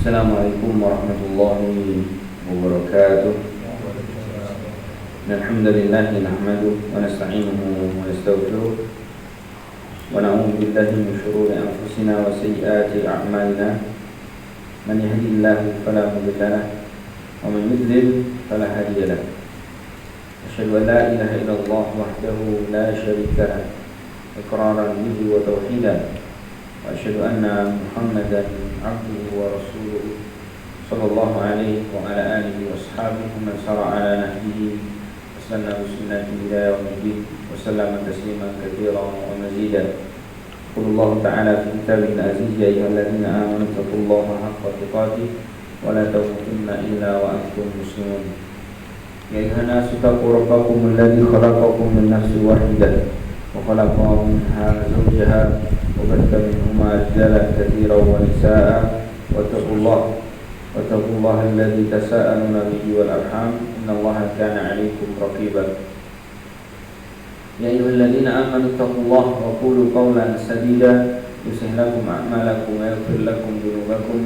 Assalamualaikum warahmatullahi wabarakatuh. Alhamdulillah nahmaduhu wa nasta'inuhu wa nastaghfiruh wa na'udzu billahi min shururi anfusina wa sayyiati a'malina. Man yahdihillahu fala mudilla lahu wa man yudlil fala hadiya lahu. Asyhadu an la ilaha illallah wahdahu la syarika lahu iqraran bihi wa tauhidan. Wa asyhadu anna Muhammadan abduhu wa rasuluhu sallallahu alaihi wa ala alihi wa ashabihi man sara ala nahjihi wa sanna bi sunnatihi ila yaumiddin wa sallama tasliman katsiran wa mazidan. Qulullahu ta'ala fi kitabihi al-aziz, ya ayyuhalladzina amanu taqullaha haqqa tuqatih wa la tamutunna illa wa antum muslimun. Ya ayyuhan nasu taqu rabbakum alladzi khalaqakum min nafsin wahidah wa khalaqa minha zawjaha وبث منهما رجالا كثيرا ونساء واتقوا الله الذي تساءلون به والأرحام إن الله كان عليكم رقيبا. يا أيها الذين آمنوا اتقوا الله وقولوا قولا سديدا يصلح لكم أعمالكم ويغفر لكم ذنوبكم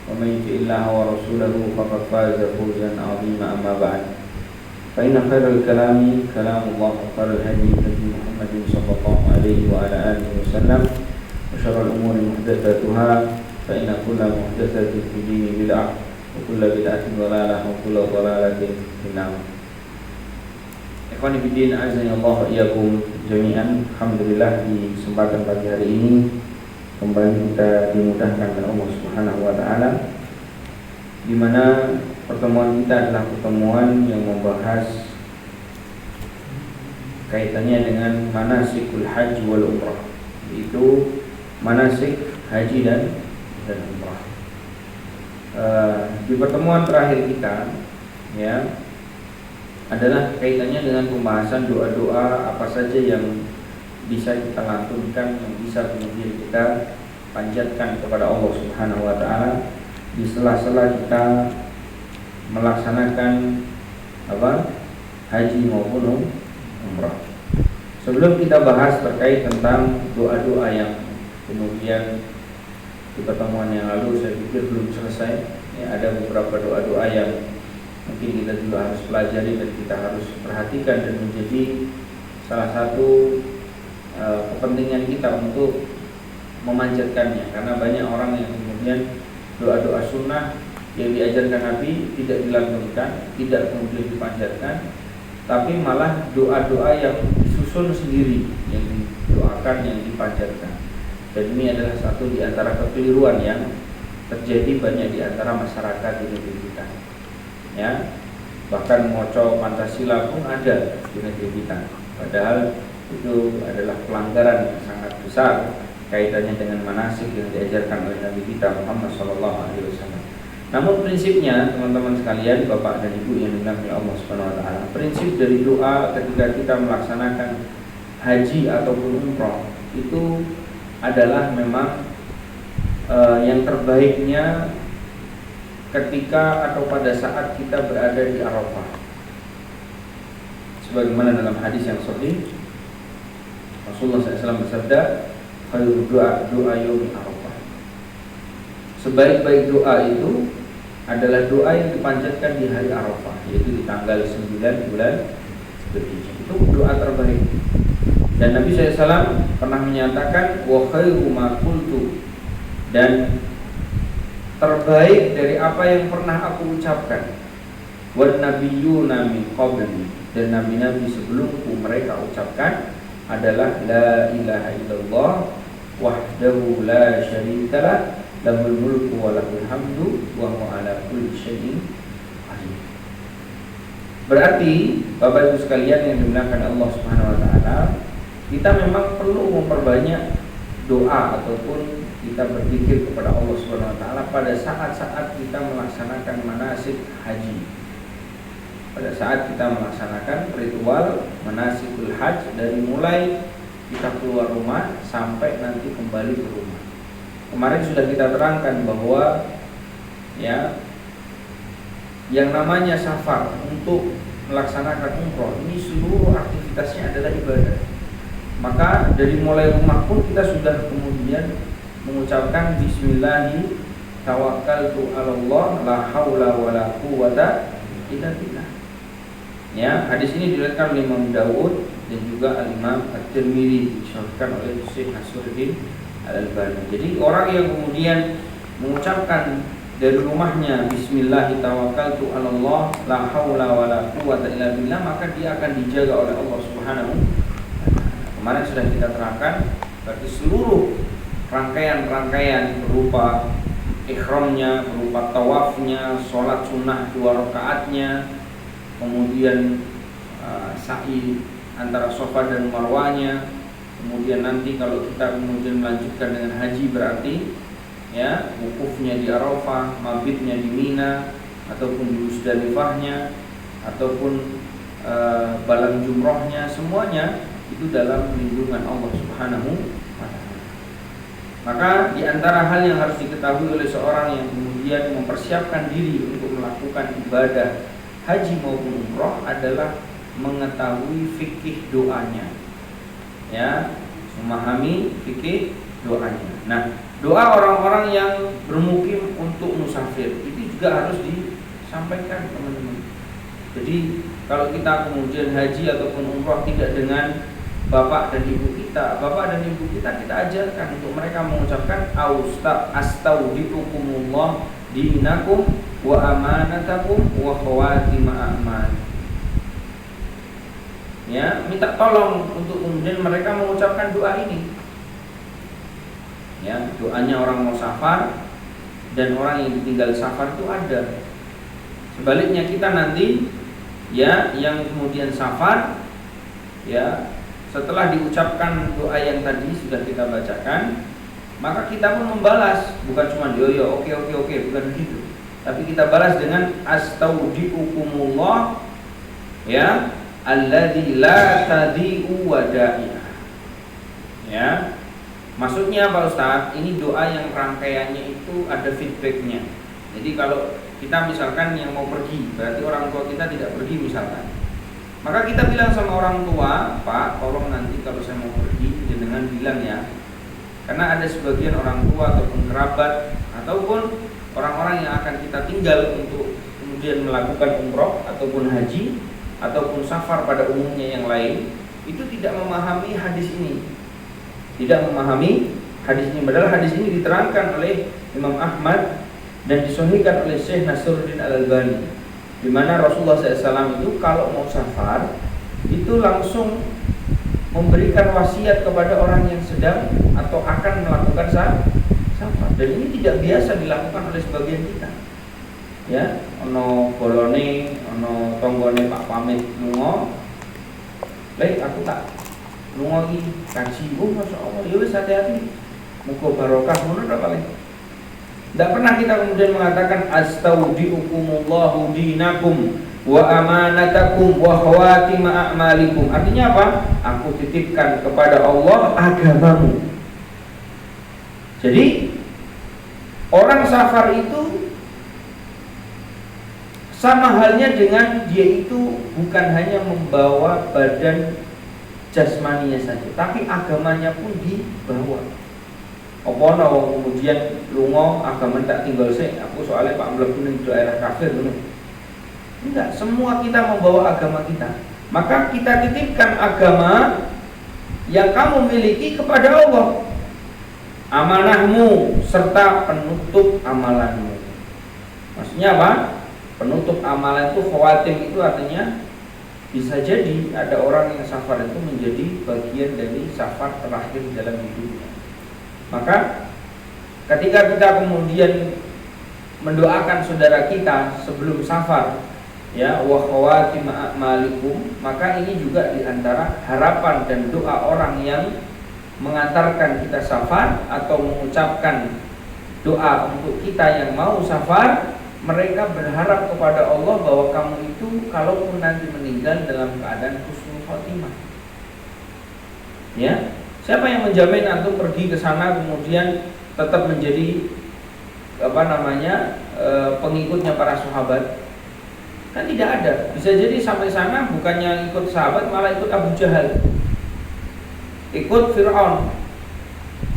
ومن يطع الله ورسوله فقد فاز فوزا عظيما. أما بعد، فإن خير الكلام كلام الله وخير الهدي هدي محمد صلى الله عليه وعلى آله وسلم وشر الأمور محدثاتها فإن كل محدثة في الدين بدعة وكل بدعة ضلالة وكل ضلالة في النار. Ikhwani fiddin, azza Allah wa iyyakum jami'an. Alhamdulillah, di kesempatan pagi hari ini kembali kita dimudahkan oleh Allah Subhanahu wa taala, di mana pertemuan kita adalah pertemuan yang membahas kaitannya dengan manasikul haji wal umrah, yaitu manasik haji dan umrah. Di pertemuan terakhir kita ya adalah kaitannya dengan pembahasan doa-doa apa saja yang bisa kita lantunkan, yang bisa kemudian kita panjatkan kepada Allah Subhanahu wa taala di sela-sela kita melaksanakan haji maupun umrah. Sebelum kita bahas terkait tentang doa-doa yang kemudian di pertemuan yang lalu saya pikir belum selesai ya, ada beberapa doa-doa yang mungkin kita juga harus pelajari dan kita harus perhatikan dan menjadi salah satu kepentingan kita untuk memanjatkannya, karena banyak orang yang kemudian doa-doa sunnah yang diajarkan Nabi tidak dilantunkan, tidak kemudian dipanjatkan, tapi malah doa-doa yang disusun sendiri, yang didoakan, yang dipanjatkan. Dan ini adalah satu di antara kekeliruan yang terjadi banyak di antara masyarakat di negeri kita. Ya, bahkan moco Pancasila pun ada di negeri kita. Padahal itu adalah pelanggaran yang sangat besar kaitannya dengan manasik yang diajarkan oleh Nabi kita Muhammad SAW. Namun prinsipnya teman-teman sekalian, bapak dan ibu yang dimuliakan Allah Subhanahu wa taala, prinsip dari doa ketika kita melaksanakan haji ataupun umrah itu adalah memang yang terbaiknya ketika atau pada saat kita berada di Arafah. Sebagaimana dalam hadis yang sahih Rasulullah SAW bersabda, "Khairu doa yaumi Arafah." Sebaik-baik doa itu adalah doa yang dipanjatkan di hari Arafah, yaitu di tanggal 9 bulan Dzulhijjah. Itu doa terbaik. Dan Nabi SAW pernah menyatakan, "Wa khairu ma qultu," dan terbaik dari apa yang pernah aku ucapkan, "Wan nabiyyuna min qabli," dan nabi-nabi sebelumku mereka ucapkan adalah la ilaha illallah wahdahu la syarika lah, lahul mulku wa lahul hamdu wa huwa ala kulli syai'in qadir. Berarti Bapak Ibu sekalian yang dimuliakan Allah Subhanahu wa taala, kita memang perlu memperbanyak doa ataupun kita berzikir kepada Allah Subhanahu wa taala pada saat-saat kita melaksanakan manasik haji. Pada saat kita melaksanakan ritual manasikul hajj, dari mulai kita keluar rumah sampai nanti kembali ke rumah. Kemarin sudah kita terangkan bahwa ya, yang namanya safar untuk melaksanakan umroh ini seluruh aktivitasnya adalah ibadah. Maka dari mulai rumah pun kita sudah kemudian mengucapkan bismillahirrahmanirrahim tawakkaltu 'ala Allah la haula wala quwwata illa billah. Ya, hadis ini diriwayatkan oleh Imam Dawud dan juga Al-Imam At-Tirmidzi, disahihkan oleh Syekh Nasruddin Al-Albani. Jadi orang yang kemudian mengucapkan dari rumahnya bismillah tawakkaltu 'ala Allah la haula wala quwwata illa billah, maka dia akan dijaga oleh Allah Subhanahu wa taala. Kemarin sudah kita terangkan, berarti seluruh rangkaian-rangkaian berupa ihramnya, berupa tawafnya, sholat sunnah 2 rakaatnya, kemudian sa'i antara Safa dan Marwahnya, kemudian nanti kalau kita kemudian melanjutkan dengan haji berarti ya wukufnya di Arafah, mabitnya di Mina, ataupun di Musdalifahnya, ataupun balang jumrohnya, semuanya itu dalam lindungan Allah Subhanahu wa taala. Maka di antara hal yang harus diketahui oleh seorang yang kemudian mempersiapkan diri untuk melakukan ibadah haji maupun umroh adalah mengetahui fikih doanya, ya, memahami fikih doanya. Nah, doa orang-orang yang bermukim untuk musafir itu juga harus disampaikan, teman-teman. Jadi kalau kita kemudian haji ataupun umroh tidak dengan bapak dan ibu kita, kita ajarkan untuk mereka mengucapkan astaudiukumullah dinakum wa amanatakum wa khawatima a'malikum. Ya, minta tolong untuk kemudian mereka mengucapkan doa ini. Ya, doanya orang mau safar dan orang yang ditinggal safar itu ada. Sebaliknya kita nanti ya yang kemudian safar ya, setelah diucapkan doa yang tadi sudah kita bacakan, maka kita pun membalas, bukan cuma yo oke, bukan begitu. Tapi kita balas dengan astaudiukumullah ya alladzi la tadi'u wada'iyah. Ya. Maksudnya Pak Ustadz, ini doa yang rangkaiannya itu ada feedbacknya. Jadi kalau kita misalkan yang mau pergi, berarti orang tua kita tidak pergi misalkan, maka kita bilang sama orang tua, Pak, tolong nanti kalau saya mau pergi jenengan bilang ya. Karena ada sebagian orang tua ataupun kerabat ataupun orang-orang yang akan kita tinggal untuk kemudian melakukan umroh ataupun haji ataupun safar pada umumnya yang lain, itu tidak memahami hadis ini. Tidak memahami hadis ini. Padahal hadis ini diterangkan oleh Imam Ahmad dan disahihkan oleh Syekh Nasruddin Al-Albani, di mana Rasulullah SAW itu kalau mau safar itu langsung memberikan wasiat kepada orang yang sedang atau akan melakukan safar. Dan ini tidak biasa dilakukan oleh sebagian kita. Ya, ono bolone, ono tonggone Pak pamit lunga. Lek aku tak lunga iki kaji, masyaallah, ya wis hati-hati. Muga barokah ngono ta paling. Tidak pernah kita kemudian mengatakan astaudiukumullahu dinakum wa amanatakum wa khawatima a'malikum. Artinya apa? Aku titipkan kepada Allah agamamu. Jadi orang safar itu sama halnya dengan dia itu bukan hanya membawa badan jasmaninya saja, tapi agamanya pun dibawa. Apa wong kemudian lunga agama tak tinggal sih, aku soalnya Pak mlebu ning daerah kafir ngono. Enggak, semua kita membawa agama kita. Maka kita titipkan agama yang kamu miliki kepada Allah. Amanahmu serta penutup amalanmu. Maksudnya apa? Penutup amalan itu khawatim, itu artinya bisa jadi ada orang yang safar itu menjadi bagian dari safar terakhir dalam hidupnya. Maka ketika kita kemudian mendoakan saudara kita sebelum safar, ya, wa khawatim a'malikum, maka ini juga diantara harapan dan doa orang yang mengantarkan kita safar atau mengucapkan doa untuk kita yang mau safar. Mereka berharap kepada Allah bahwa kamu itu kalaupun nanti meninggal dalam keadaan husnul khotimah. Ya, siapa yang menjamin antum pergi ke sana kemudian tetap menjadi pengikutnya para sahabat? Kan tidak ada. Bisa jadi sampai sana bukannya ikut sahabat, malah ikut Abu Jahal, ikut Fir'aun.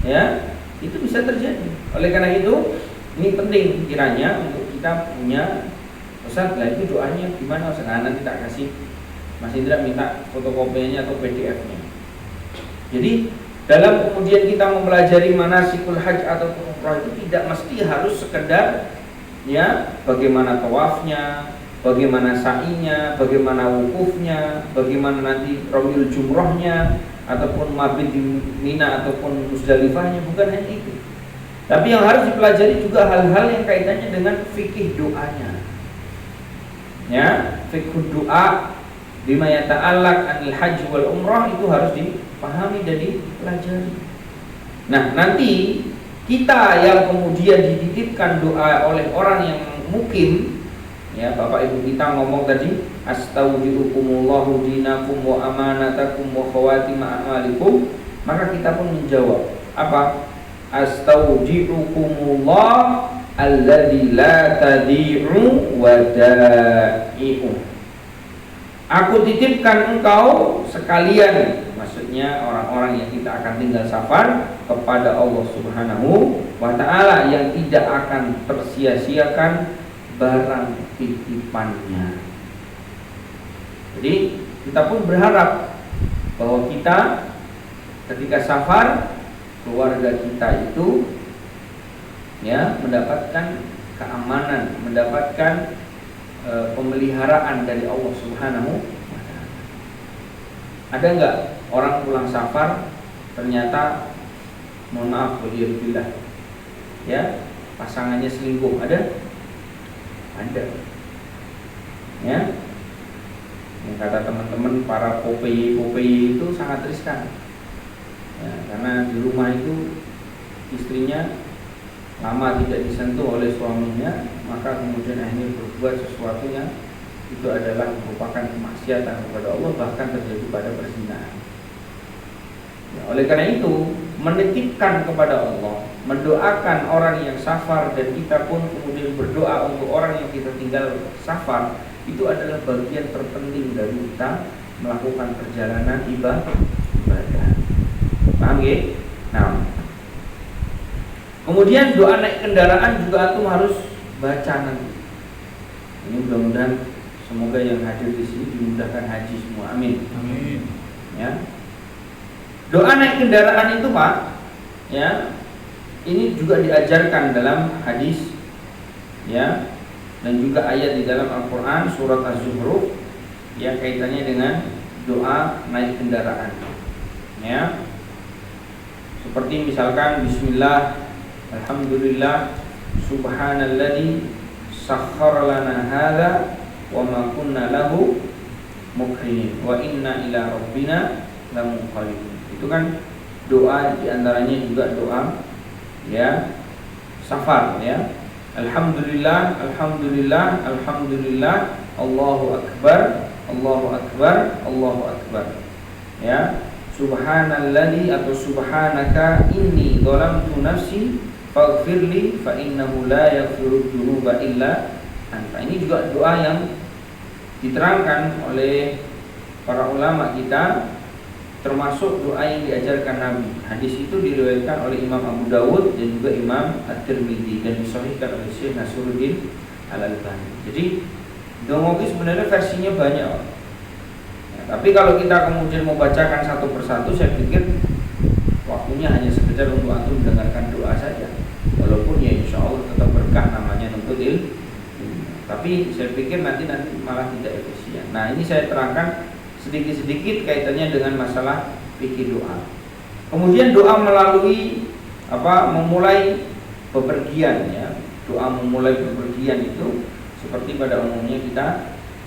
Ya, itu bisa terjadi. Oleh karena itu Ini penting kiranya untuk kita punya. Ustaz, lah itu doanya gimana Ustaz? Nah, nanti tak kasih Mas Indra, minta fotokopiannya atau PDF-nya. Jadi dalam kemudian kita mempelajari manasikul haji atau umrah itu tidak mesti harus sekedar ya bagaimana tawafnya, bagaimana sa'inya, bagaimana wukufnya, bagaimana nanti ramyul jumrohnya ataupun mabit di Mina ataupun Musdalifahnya, bukan hanya itu. Tapi yang harus dipelajari juga hal-hal yang kaitannya dengan fikih doanya. Ya, fikih doa bima yata'allaq anil haji wal umrah itu harus dipahami dan dipelajari. Nah, nanti kita yang kemudian dititipkan doa oleh orang yang mukim, ya Bapak Ibu kita ngomong tadi, astaudiukumullahu dinakum wa amanatakum wa khawatima a'malikum, maka kita pun menjawab apa? Astaudiukumullah alladzi la tadi'u wada'i'u. Aku titipkan engkau sekalian, maksudnya orang-orang yang kita akan tinggal safar, kepada Allah Subhanahu wa ta'ala yang tidak akan tersia-siakan barang titipannya. Jadi kita pun berharap bahwa kita ketika safar, keluarga kita itu ya mendapatkan keamanan, mendapatkan pemeliharaan dari Allah Subhanahu wa ta'ala. Ada enggak orang pulang safar ternyata mohon maaf waliyadzubillah ya pasangannya selingkuh? Ada? Ada. Ya. Yang kata teman-teman para popeye itu sangat riskan. Ya, karena di rumah itu istrinya lama tidak disentuh oleh suaminya, maka kemudian akhirnya berbuat sesuatu yang itu adalah merupakan kemaksiatan kepada Allah, bahkan terjadi pada perzinahan. Ya, oleh karena itu menitipkan kepada Allah, mendoakan orang yang safar, dan kita pun kemudian berdoa untuk orang yang kita tinggal safar, itu adalah bagian terpenting dari kita melakukan perjalanan ibadah. Paham ya? Nah, kemudian doa naik kendaraan juga antum harus baca nanti. Ini mudah-mudahan semoga yang hadir di sini dimudahkan haji semua. Amin. Amin. Ya. Doa naik kendaraan itu Pak, ya, ini juga diajarkan dalam hadis, ya, dan juga ayat di dalam Al-Quran surat Az-Zukhruf, ya, kaitannya dengan doa naik kendaraan, ya, seperti misalkan Bismillah, Alhamdulillah, Subhanalladzi sakhkhara lana hadza wa ma kunna lahu muqrinin wa inna ila rabbina lamunqalibun. Itu kan doa, diantaranya juga doa ya safar, ya. Alhamdulillah, Alhamdulillah, Alhamdulillah, Allahu Akbar, Allahu Akbar, Allahu Akbar, ya. Subhanalladzi atau subhanaka inni dhalamtu nafsi faghfirli fa innahu la yaghfiru dzunuba illa anta. Ini juga doa yang diterangkan oleh para ulama kita, termasuk doa yang diajarkan Nabi. Hadis itu diriwayatkan oleh Imam Abu Dawud dan juga Imam At-Tirmidzi dan disahihkan oleh Syekh Nasruddin Al-Albani. Jadi doa ini sebenarnya versinya banyak. Ya, tapi kalau kita kemudian mau bacakan satu persatu, saya pikir waktunya hanya sekedar untuk antum mendengarkan doa saja. Walaupun ya insya Allah tetap berkah namanya nuntut ilmu. Tapi saya pikir nanti malah tidak efisien. Nah, ini saya terangkan sedikit-sedikit kaitannya dengan masalah fikih doa. Kemudian doa melalui memulai bepergian, ya. Doa memulai bepergian itu seperti pada umumnya kita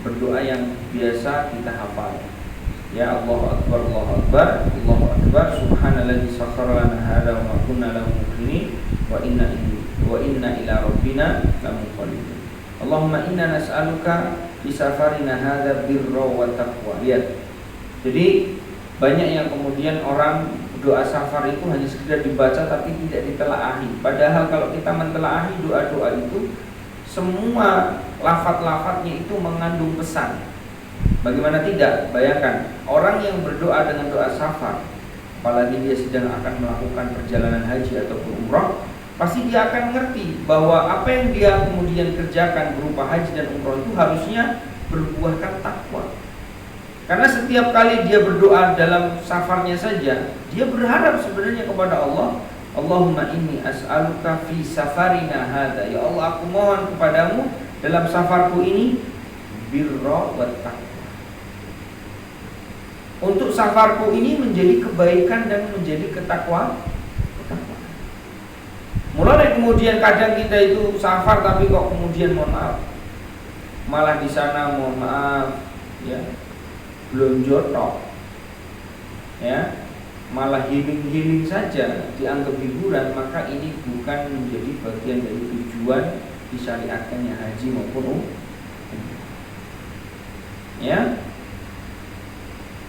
berdoa yang biasa kita hafal. Ya, Allahu Akbar, Allahu Akbar, Allahu Akbar, Subhanalladzi sakhkhara lana hadza wa ma kunna lahu muqrinin wa inna ila rabbina lamunqalibun. Allahumma inna nas'aluka fi safarina hadza birra wa taqwa. Lihat. Jadi banyak yang kemudian orang doa safar itu hanya sekedar dibaca tapi tidak ditelaahi. Padahal kalau kita mentelaahi doa-doa itu, semua lafaz-lafaznya itu mengandung pesan. Bagaimana tidak? Bayangkan orang yang berdoa dengan doa safar, apalagi dia sedang akan melakukan perjalanan haji ataupun umrah, pasti dia akan mengerti bahwa apa yang dia kemudian kerjakan berupa haji dan umroh itu harusnya berbuahkan takwa. Karena setiap kali dia berdoa dalam safarnya saja, dia berharap sebenarnya kepada Allah, Allahumma inni as'aluka fi safarina hadza. Ya Allah, aku mohon kepadamu dalam safarku ini birra wa taqwa. Untuk safarku ini menjadi kebaikan dan menjadi ketakwaan. Mulai kemudian kadang kita itu safar tapi kok kemudian mohon maaf, malah di sana mohon maaf ya belum jodoh ya, malah healing saja dianggap hiburan, maka ini bukan menjadi bagian dari tujuan disyariatkannya haji maupun ya.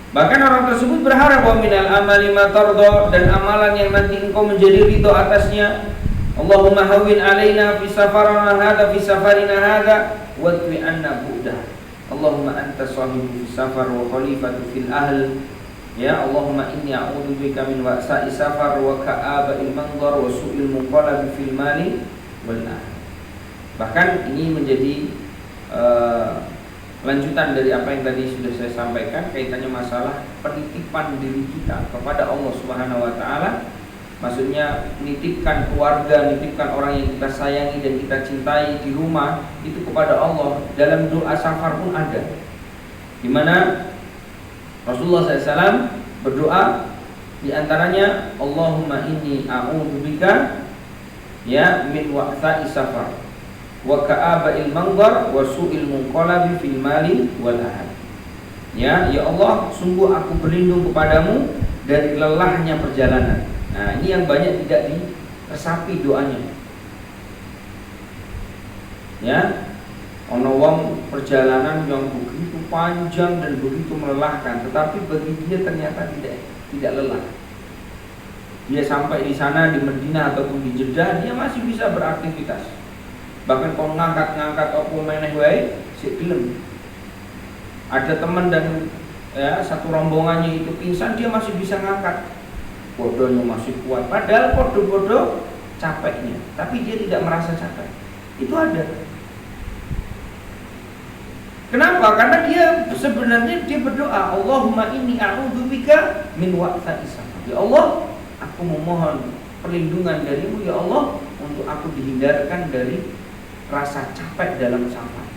Bahkan orang tersebut berharap wa minal amali ma tarda, dan amalan yang nanti engkau menjadi ridho atasnya. Allahumma hawwin alaina fi safarina hadza fi safarina hadza wadwi anna bu'dah. Allahumma anta sahibu fi safar wa khalifatu fil ahl. Ya Allahumma inni a'udzubika min wa'sa'i safar wa ka'aba'il manzar wa su'il munqalab fil mali wal ahl. Bahkan ini menjadi lanjutan dari apa yang tadi sudah saya sampaikan, kaitannya masalah penitipan diri kita kepada Allah Subhanahu wa taala. Maksudnya menitipkan keluarga, menitipkan orang yang kita sayangi dan kita cintai di rumah itu kepada Allah. Dalam doa safar pun ada, di mana Rasulullah SAW berdoa, di antaranya Allahumma inni a'udzubika ya min wa'tha'i safar wa ka'aba'il manzar wa su'il munqalabi fil mali wal ahad. Ya Allah, sungguh aku berlindung kepadamu dari lelahnya perjalanan. Nah, ini yang banyak tidak diresapi doanya. Ya, ono wong perjalanan yang begitu panjang dan begitu melelahkan, tetapi bagi dia ternyata tidak lelah. Dia sampai di sana di Madinah ataupun di Jeddah, dia masih bisa beraktivitas. Bahkan kalau ngangkat apa meneh wae sik gelem. Ada teman dan ya satu rombongannya itu pingsan, dia masih bisa ngangkat. Bodohnya masih kuat, padahal bodoh-bodoh capeknya, tapi dia tidak merasa capek. Itu ada. Kenapa? Karena dia sebenarnya dia berdoa, Allahumma inni a'udzubika min wa'tha'i safar. Ya Allah, aku memohon perlindungan darimu ya Allah untuk aku dihindarkan dari rasa capek dalam safar.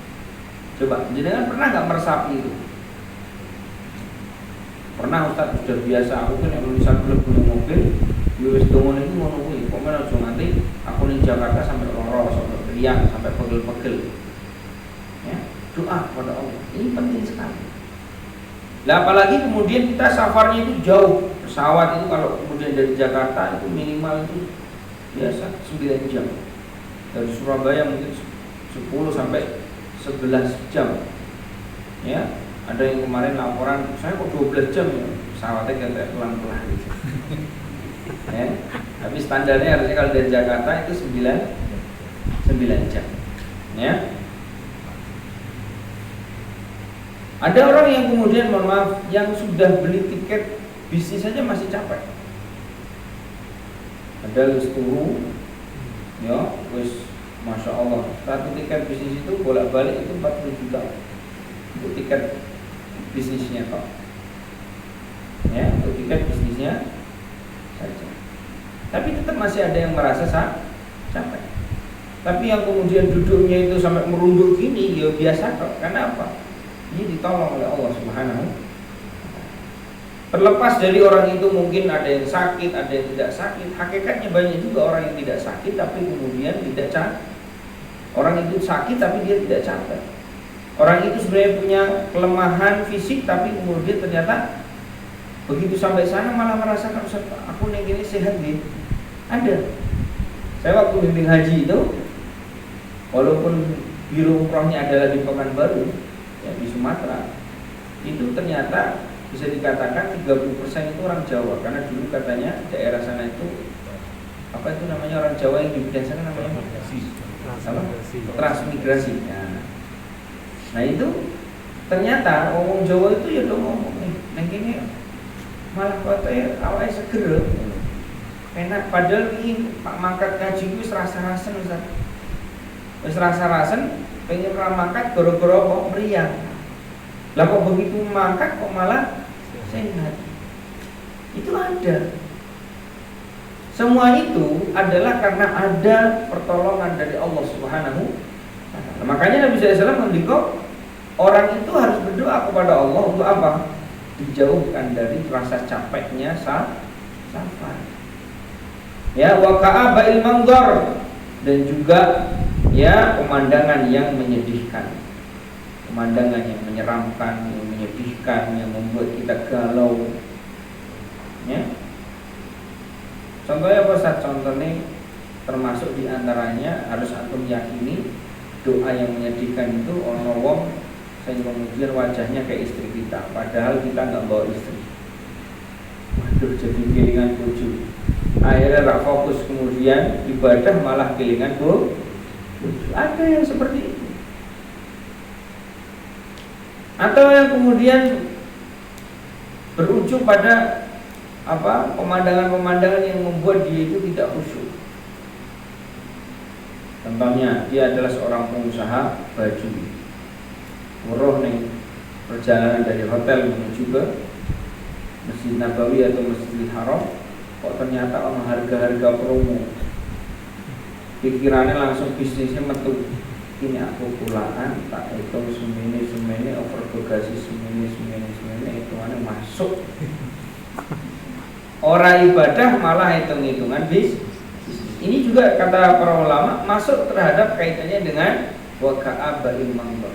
Coba, jenengan pernah nggak meresapi itu? Pernah Ustaz, sudah biasa aku kan yang tulisan belum punya mobil, wis dongon itu ngono kuwi. Kok menawa nanti aku ning Jakarta sampai loro, sampai Riang, sampai pegel-pegel. Ya, doa kepada Allah. Ini penting sekali. Lah apalagi kemudian kita safarnya itu jauh. Pesawat itu kalau kemudian dari Jakarta itu minimal itu biasa 9 jam. Dari Surabaya mungkin 10 sampai 11 jam. Ya. Ada yang kemarin laporan, saya kok 12 jam ya, pesawatnya kayak pelan-pelan gitu. Ya, tapi standarnya harusnya kalau dari Jakarta itu 9 jam. Ya. Ada orang yang kemudian mohon maaf, yang sudah beli tiket bisnis saja masih capek. Ada wis turu, ya, wis masya Allah. Satu tiket bisnis itu bolak-balik itu 40 juta untuk tiket bisnisnya kok, ya, untuk tiket bisnisnya saja. Tapi tetap masih ada yang merasa capek. Tapi yang kemudian duduknya itu sampai merunduk gini, ya biasa kok. Karena apa? Ini ditolong oleh Allah Subhanahu. Terlepas dari orang itu mungkin ada yang sakit, ada yang tidak sakit. Hakikatnya banyak juga orang yang tidak sakit tapi kemudian tidak capek. Orang itu sakit tapi dia tidak capek. Orang itu sebenarnya punya kelemahan fisik tapi kemudian ternyata begitu sampai sana malah merasakan, aku nih gini sehat gitu. Ada. Saya waktu bimbing haji itu, walaupun biro umrohnya adalah di Pekanbaru, ya, di Sumatera, itu ternyata bisa dikatakan 30% itu orang Jawa. Karena dulu katanya daerah sana itu apa itu namanya, orang Jawa yang di bidang sana namanya transmigrasi. Nah itu ternyata orang Jawa itu ya dong ngomong nih, neng ini malah katanya awalnya seger. enak padahal ini Pak mangkat ngaji ku wis rasa-rasen Ustaz. Wis rasa-rasen pengen ra mangkat gara-gara kok meriang. Lah kok begitu mangkat kok malah sehat. Itu ada. Semua itu adalah karena ada pertolongan dari Allah Subhanahu wa taala. Makanya Nabi SAW mendikau orang itu harus berdoa kepada Allah untuk apa? Dijauhkan dari rasa capeknya safar. Ya, wa ka'abail manzar, dan juga ya pemandangan yang menyedihkan. Pemandangan yang menyeramkan, yang menyedihkan, yang membuat kita galau. Ya. Contohnya apa Ustaz? Contohnya termasuk diantaranya harus antum yakini doa yang menyedihkan itu ono wong sing kemudian wajahnya kayak istri kita, padahal kita nggak bawa istri. Waduh, jadi kelingan bojo. Akhirnya rak fokus, kemudian ibadah malah kelingan bojo. Ada yang seperti itu. Atau yang kemudian berujung pada pemandangan-pemandangan yang membuat dia itu tidak khusyuk. Contohnya, dia adalah seorang pengusaha baju. Muruh nih perjalanan dari hotel menuju ke Masjid Nabawi atau Masjidil Haram, kok ternyata ono harga-harga promo. Pikirannya langsung bisnisnya metu. Ini aku pulaan, tak hitung semene over bagasi semene itu masuk. Orang ibadah malah hitung-hitungan bis. Ini juga kata para ulama masuk terhadap kaitannya dengan waka'abail manzar.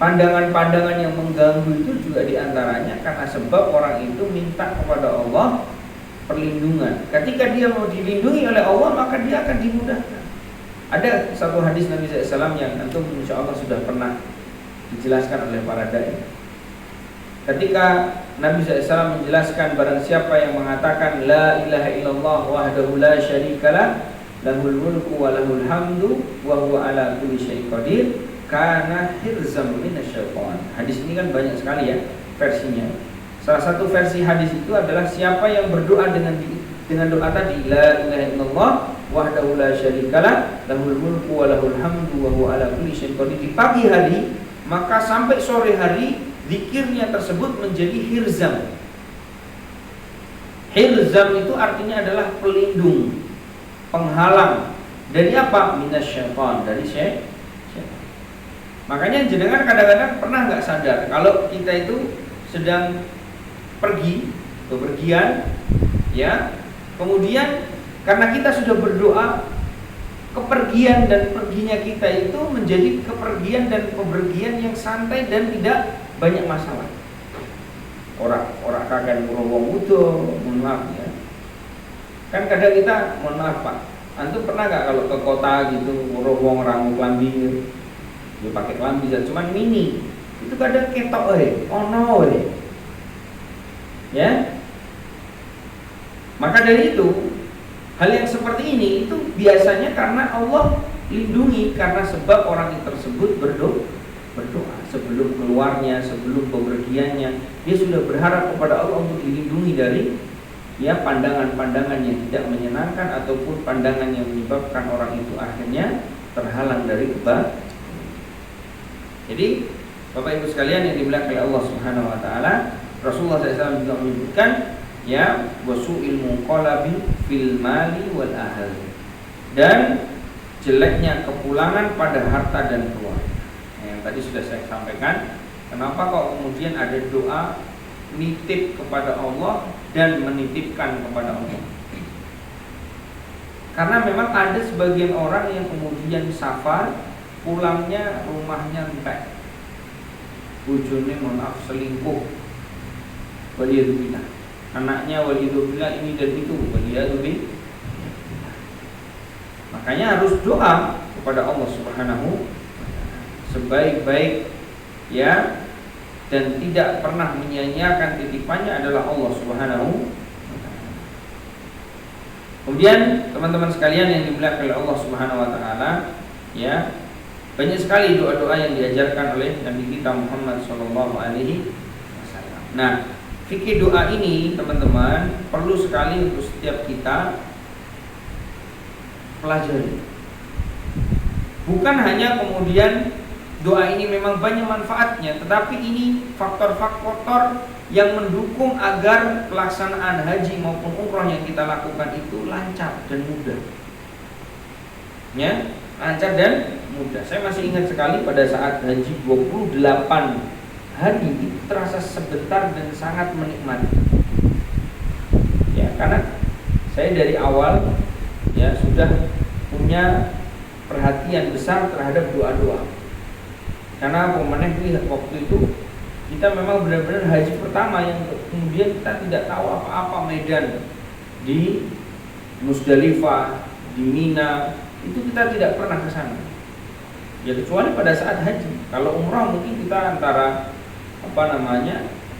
Pandangan-pandangan yang mengganggu itu juga diantaranya karena sebab orang itu minta kepada Allah perlindungan. Ketika dia mau dilindungi oleh Allah, maka dia akan dimudahkan. Ada satu hadis Nabi SAW yang antum insya Allah sudah pernah dijelaskan oleh para dai. Ketika Nabi SAW menjelaskan barang siapa yang mengatakan la ilaha illallah wahdahu la syarikalah lahul mulku wa lahul hamdu wa huwa ala kulli syai'in qadir kana hirzam minasyaitan. Hadis ini kan banyak sekali ya versinya. Salah satu versi hadis itu adalah siapa yang berdoa dengan doa tadi la ilaha illallah wahdahu la syarikalah lahul mulku wa lahul hamdu wa huwa ala kulli syai'in qadir di pagi hari, maka sampai sore hari zikirnya tersebut menjadi hirzam. Hirzam itu artinya adalah pelindung, penghalang dari apa? Minasyaitan, dari syaitan. Makanya jenengan kadang-kadang pernah nggak sadar kalau kita itu sedang bepergian, ya, kemudian karena kita sudah berdoa, kepergian dan perginya kita itu menjadi kepergian dan pepergian yang santai dan tidak banyak masalah. Orang kagan wong udo, mohon maaf ya. Kan kadang kita, mohon maaf Pak, antum pernah nggak kalau ke kota gitu, wong rangu klambi, dia pakai klambi cuman mini, itu kadang ketok ono ya. Maka dari itu hal yang seperti ini itu biasanya karena Allah lindungi, karena sebab orang tersebut berdoa sebelum keluarnya, sebelum bepergiannya, dia sudah berharap kepada Allah untuk dilindungi dari ya pandangan-pandangan yang tidak menyenangkan ataupun pandangan yang menyebabkan orang itu akhirnya terhalang dari kebaikan. Jadi Bapak Ibu sekalian yang dimuliakan oleh Allah Subhanahu wa taala, Rasulullah SAW juga menyebutkan ya wasu'il munqalabi fil mali wal ahl, dan jeleknya kepulangan pada harta dan keluarga. Yang tadi sudah saya sampaikan, kenapa kok kemudian ada doa nitip kepada Allah dan menitipkan kepada Allah? Karena memang ada sebagian orang yang kemudian safar, pulangnya rumahnya entek, bojone mohon maaf selingkuh, waliyadzubillah, anaknya waliyadzubillah ini dan itu, waliyadzubillah. Makanya harus doa kepada Allah Subhanahu sebaik-baik ya, dan tidak pernah menyia-nyiakan titipannya adalah Allah Subhanahu. Kemudian teman-teman sekalian yang dimuliakan oleh Allah Subhanahu wa taala, ya, banyak sekali doa-doa yang diajarkan oleh Nabi kita Muhammad sallallahu alaihi wasallam. Nah, fikih doa ini teman-teman perlu sekali untuk setiap kita pelajari. Bukan hanya kemudian doa ini memang banyak manfaatnya, tetapi ini faktor-faktor yang mendukung agar pelaksanaan haji maupun umrah yang kita lakukan itu lancar dan mudah. Ya, lancar dan mudah. Saya masih ingat sekali pada saat haji 28 hari itu terasa sebentar dan sangat menikmati. Ya, karena saya dari awal ya sudah punya perhatian besar terhadap doa-doa. Karena waktu itu kita memang benar-benar haji pertama yang kemudian kita tidak tahu apa-apa medan di Musdalifah, di Mina, itu kita tidak pernah ke sana. Ya kecuali pada saat haji. Kalau umrah mungkin kita antara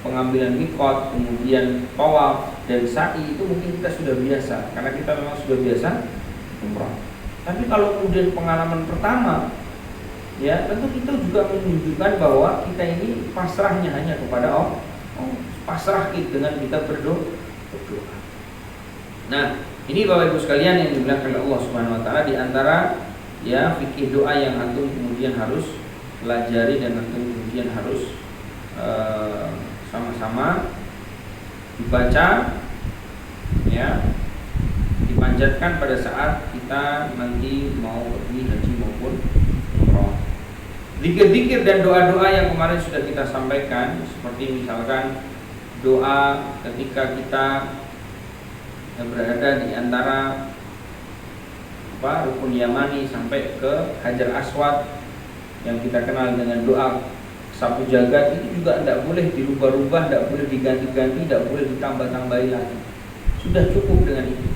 pengambilan mikot, kemudian tawaf dan sa'i itu mungkin kita sudah biasa karena kita memang sudah biasa umrah. Tapi kalau kemudian pengalaman pertama, ya tentu kita juga menunjukkan bahwa kita ini pasrahnya hanya kepada Allah. Pasrah dengan kita berdoa. Nah, ini Bapak Ibu sekalian yang dimuliakan oleh Allah Subhanahu wa taala, di antara ya fikih doa yang antum kemudian harus pelajari dan antum kemudian harus sama-sama dibaca, ya, dipanjatkan pada saat kita nanti mau pergi haji maupun umrah. Zikir-zikir dan doa-doa yang kemarin sudah kita sampaikan, seperti misalkan doa ketika kita berada di antara Rukun Yamani sampai ke Hajar Aswad yang kita kenal dengan doa sapu jagat, itu juga tidak boleh dirubah-rubah, tidak boleh diganti-ganti, tidak boleh ditambah-tambahi lagi. Sudah cukup dengan itu.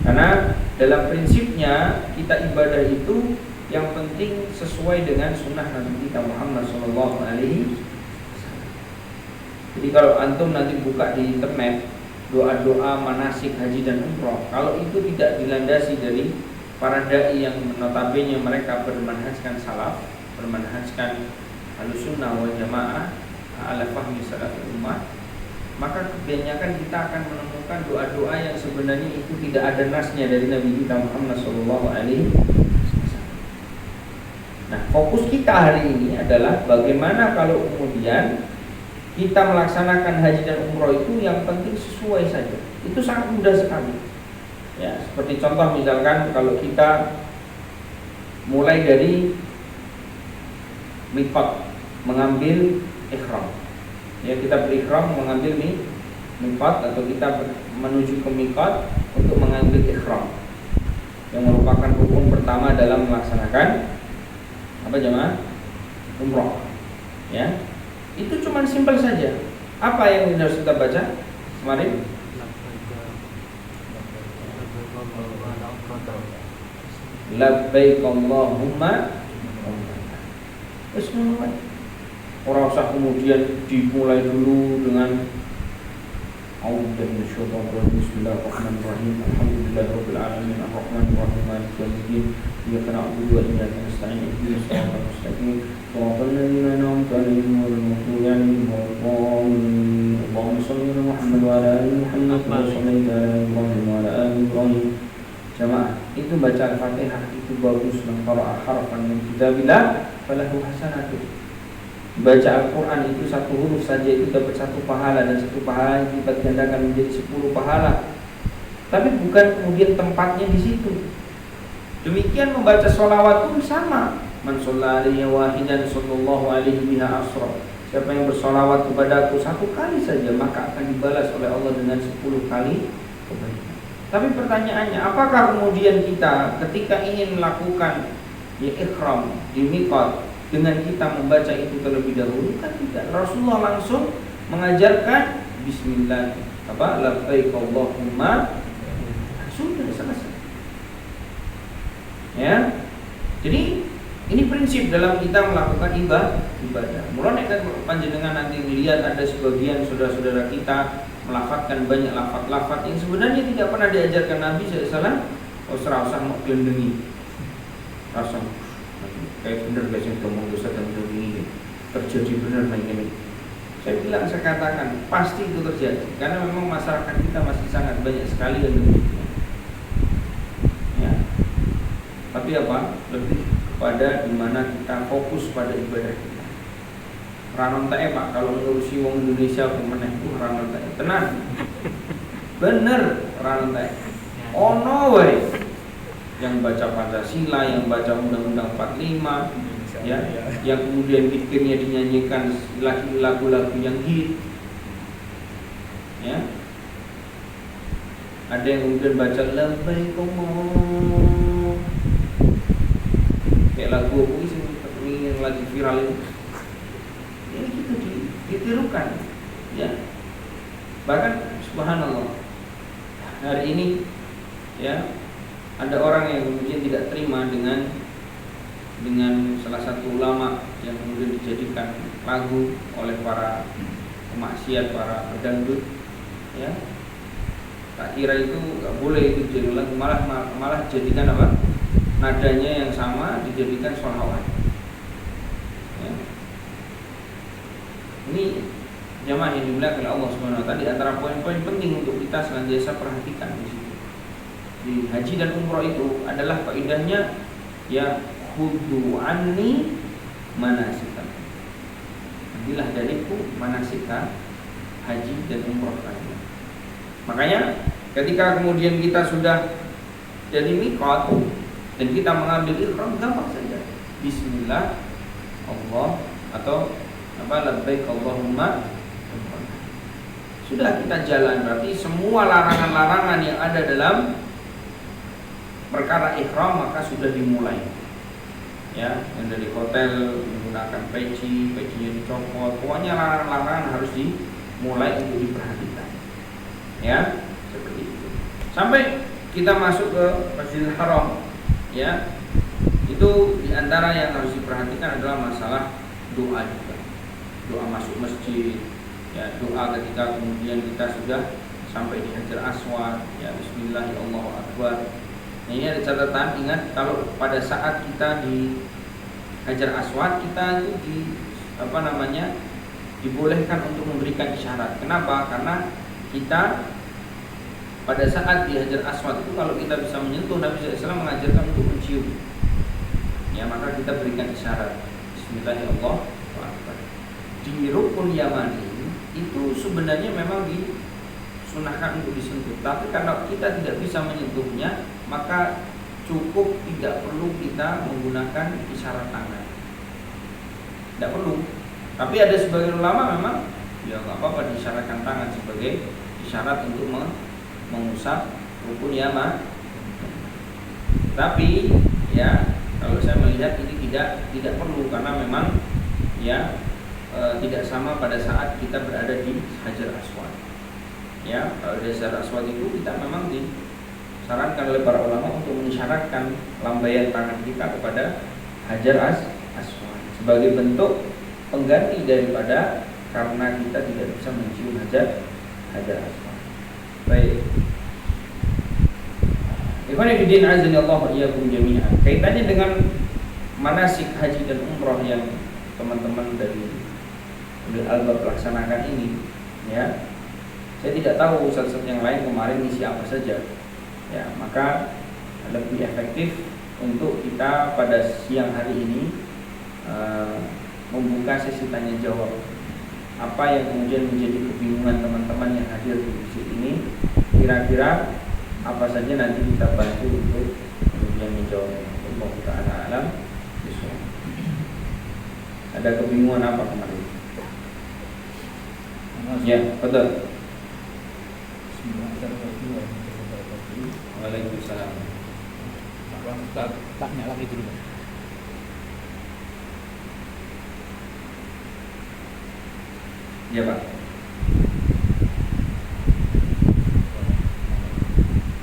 Karena dalam prinsipnya kita ibadah itu yang penting sesuai dengan sunnah Nabi kita Muhammad SAW. Jadi kalau antum nanti buka di internet doa-doa manasik haji dan umrah, kalau itu tidak dilandasi dari para dai yang notabene mereka bermanhajkan salaf, bermanhajkan Ahlussunnah wal Jamaah ala fahmi salaful ummah, maka kebanyakan kita akan menemukan doa-doa yang sebenarnya itu tidak ada nasnya dari Nabi kita Muhammad SAW. Nah, fokus kita hari ini adalah bagaimana kalau kemudian kita melaksanakan haji dan umroh itu yang penting sesuai saja. Itu sangat mudah sekali. Ya, seperti contoh misalkan kalau kita mulai dari miqat, mengambil ikhram. Ya, kita berikhram mengambil miqat, atau kita menuju ke miqat untuk mengambil ikhram, yang merupakan rukun pertama dalam melaksanakan apa jemaah? Umrah. Ya. Itu cuma simpel saja. Apa yang harus kita baca kemarin? Labbaik Allahumma. Orang usah kemudian dimulai dulu dengan Bismillahirrahmanirrahim. Alhamdulillahirabbil alamin arrahmanir rahim maliki yaumiddin iyyaka na'budu wa iyyaka nasta'in ihdinas siratal mustaqim siratal ladzina an'amta 'alaihim ghairil maghdubi 'alaihim waladdallin. Allahumma shalli 'ala Muhammad wa 'ala ali Muhammad wa salli 'ala Ibrahim wa 'ala ali Ibrahim. Jamaah, itu baca Al-Fatihah itu bagus. Man qara'a harfan min kitabillah falahu hasanatun. Baca Al-Quran itu satu huruf saja itu dapat satu pahala, dan satu pahala yang kita gandakan menjadi 10 pahala. Tapi bukan kemudian tempatnya di situ. Demikian membaca sholawat pun sama. Man shalla alaihi wahidan sallallahu alaihi biha asra. Siapa yang bersolawat kepada aku satu kali saja, maka akan dibalas oleh Allah dengan 10 kali kebaikan. Tapi pertanyaannya, apakah kemudian kita ketika ingin melakukan ikhram di miqat dengan kita membaca itu terlebih dahulu? Kan tidak. Rasulullah langsung mengajarkan bismillah, labbaik Allahumma, sudah selesai. Ya. Jadi ini prinsip dalam kita melakukan ibadah. Mulai kan panjenengan nanti melihat ada sebagian saudara-saudara kita melafadzkan banyak lafaz-lafaz yang sebenarnya tidak pernah diajarkan Nabi SAW. Usah mau gelendengi. Rasa kayak bener guys yang ngomong dosa dan begini terjadi bener main ini. Saya katakan pasti itu terjadi karena memang masyarakat kita masih sangat banyak sekali yang demikian. Ya. Tapi apa? Lebih kepada dimana kita fokus pada ibadah kita. Ranon tae Pak, kalau ngurusi wong Indonesia pemenang itu ranon tae. Tenang. Bener ranon tae. Ono wae yang baca Pancasila, yang baca Undang-Undang 45, ya, yang kemudian pikirnya dinyanyikan lagu-lagu yang hit, ya. Ada yang kemudian baca labbaik Allah, kayak lagu ini yang lagi viral itu. Ini kita ditirukan, ya. Bahkan subhanallah hari ini, ya, ada orang yang kemudian tidak terima dengan salah satu ulama yang kemudian dijadikan lagu oleh para pemaksiat, para pedangdut, ya. Tak kira itu nggak boleh itu jadi lagu, malah jadikan apa? Nadanya yang sama dijadikan sholawat. Ya. Ini jamaah yang dimuliakan oleh Allah Subhanahu wa taala, di antara poin-poin penting untuk kita senantiasa perhatikan di situ. Di haji dan umroh itu adalah kaidahnya, ya, khudhu anni manasika. Ambillah dariku manasika haji dan umroh kalian. Makanya ketika kemudian kita sudah jadi miqat dan kita mengambil ihram, gampang saja. Bismillah Allah atau apa, labbaik Allahumma. Sudah kita jalan, berarti semua larangan-larangan yang ada dalam perkara ihram maka sudah dimulai. Ya, yang dari hotel menggunakan pecinya dicopot, pokoknya larangan-larangan harus dimulai untuk diperhatikan. Ya, seperti itu. Sampai kita masuk ke Masjidil Haram, ya. Itu diantara yang harus diperhatikan adalah masalah doa juga. Doa masuk masjid, ya, doa ketika kemudian kita sudah sampai di Hajar Aswad, ya, bismillah, Allahu Akbar. Nah, ini ada catatan, ingat kalau pada saat kita di Hajar Aswad kita itu dibolehkan untuk memberikan isyarat. Kenapa? Karena kita pada saat di Hajar Aswad itu kalau kita bisa menyentuh, Nabi SAW mengajarkan untuk mencium. Ya, maka kita berikan isyarat. Bismillahirrahmanirrahim. Di Rukun Yamani itu sebenarnya memang disunahkan untuk disentuh. Tapi karena kita tidak bisa menyentuhnya, maka cukup tidak perlu kita menggunakan isyarat tangan. Tidak perlu. Tapi ada sebagian ulama memang ya nggak apa-apa disyaratkan tangan sebagai isyarat untuk mengusap rukun Yamani. Tapi ya kalau saya melihat ini tidak perlu karena memang ya tidak sama pada saat kita berada di Hajar Aswad. Ya, kalau di Hajar Aswad itu kita memang disarankan oleh para ulama untuk mengisyaratkan lambaian tangan kita kepada Hajar Aswad sebagai bentuk pengganti daripada karena kita tidak bisa mencium Hajar Aswad. Baik. Ikhwan fillah azza wa iyyakum jami'an. Kaitannya dengan manasik haji dan umroh yang teman-teman dari Ulil Albab laksanakan ini, ya. Saya tidak tahu ustaz-ustaz yang lain kemarin isi apa saja. Ya, maka lebih efektif untuk kita pada siang hari ini membuka sesi tanya jawab. Apa yang kemudian menjadi kebingungan teman-teman yang hadir di sesi ini, kira-kira apa saja nanti kita bantu untuk kemudian menjawabnya. Allah Ta'ala alam. Ada kebingungan apa kemarin? Ya, betul. Waalaikumsalam. Tak nyala lagi dulu. Ya, Pak.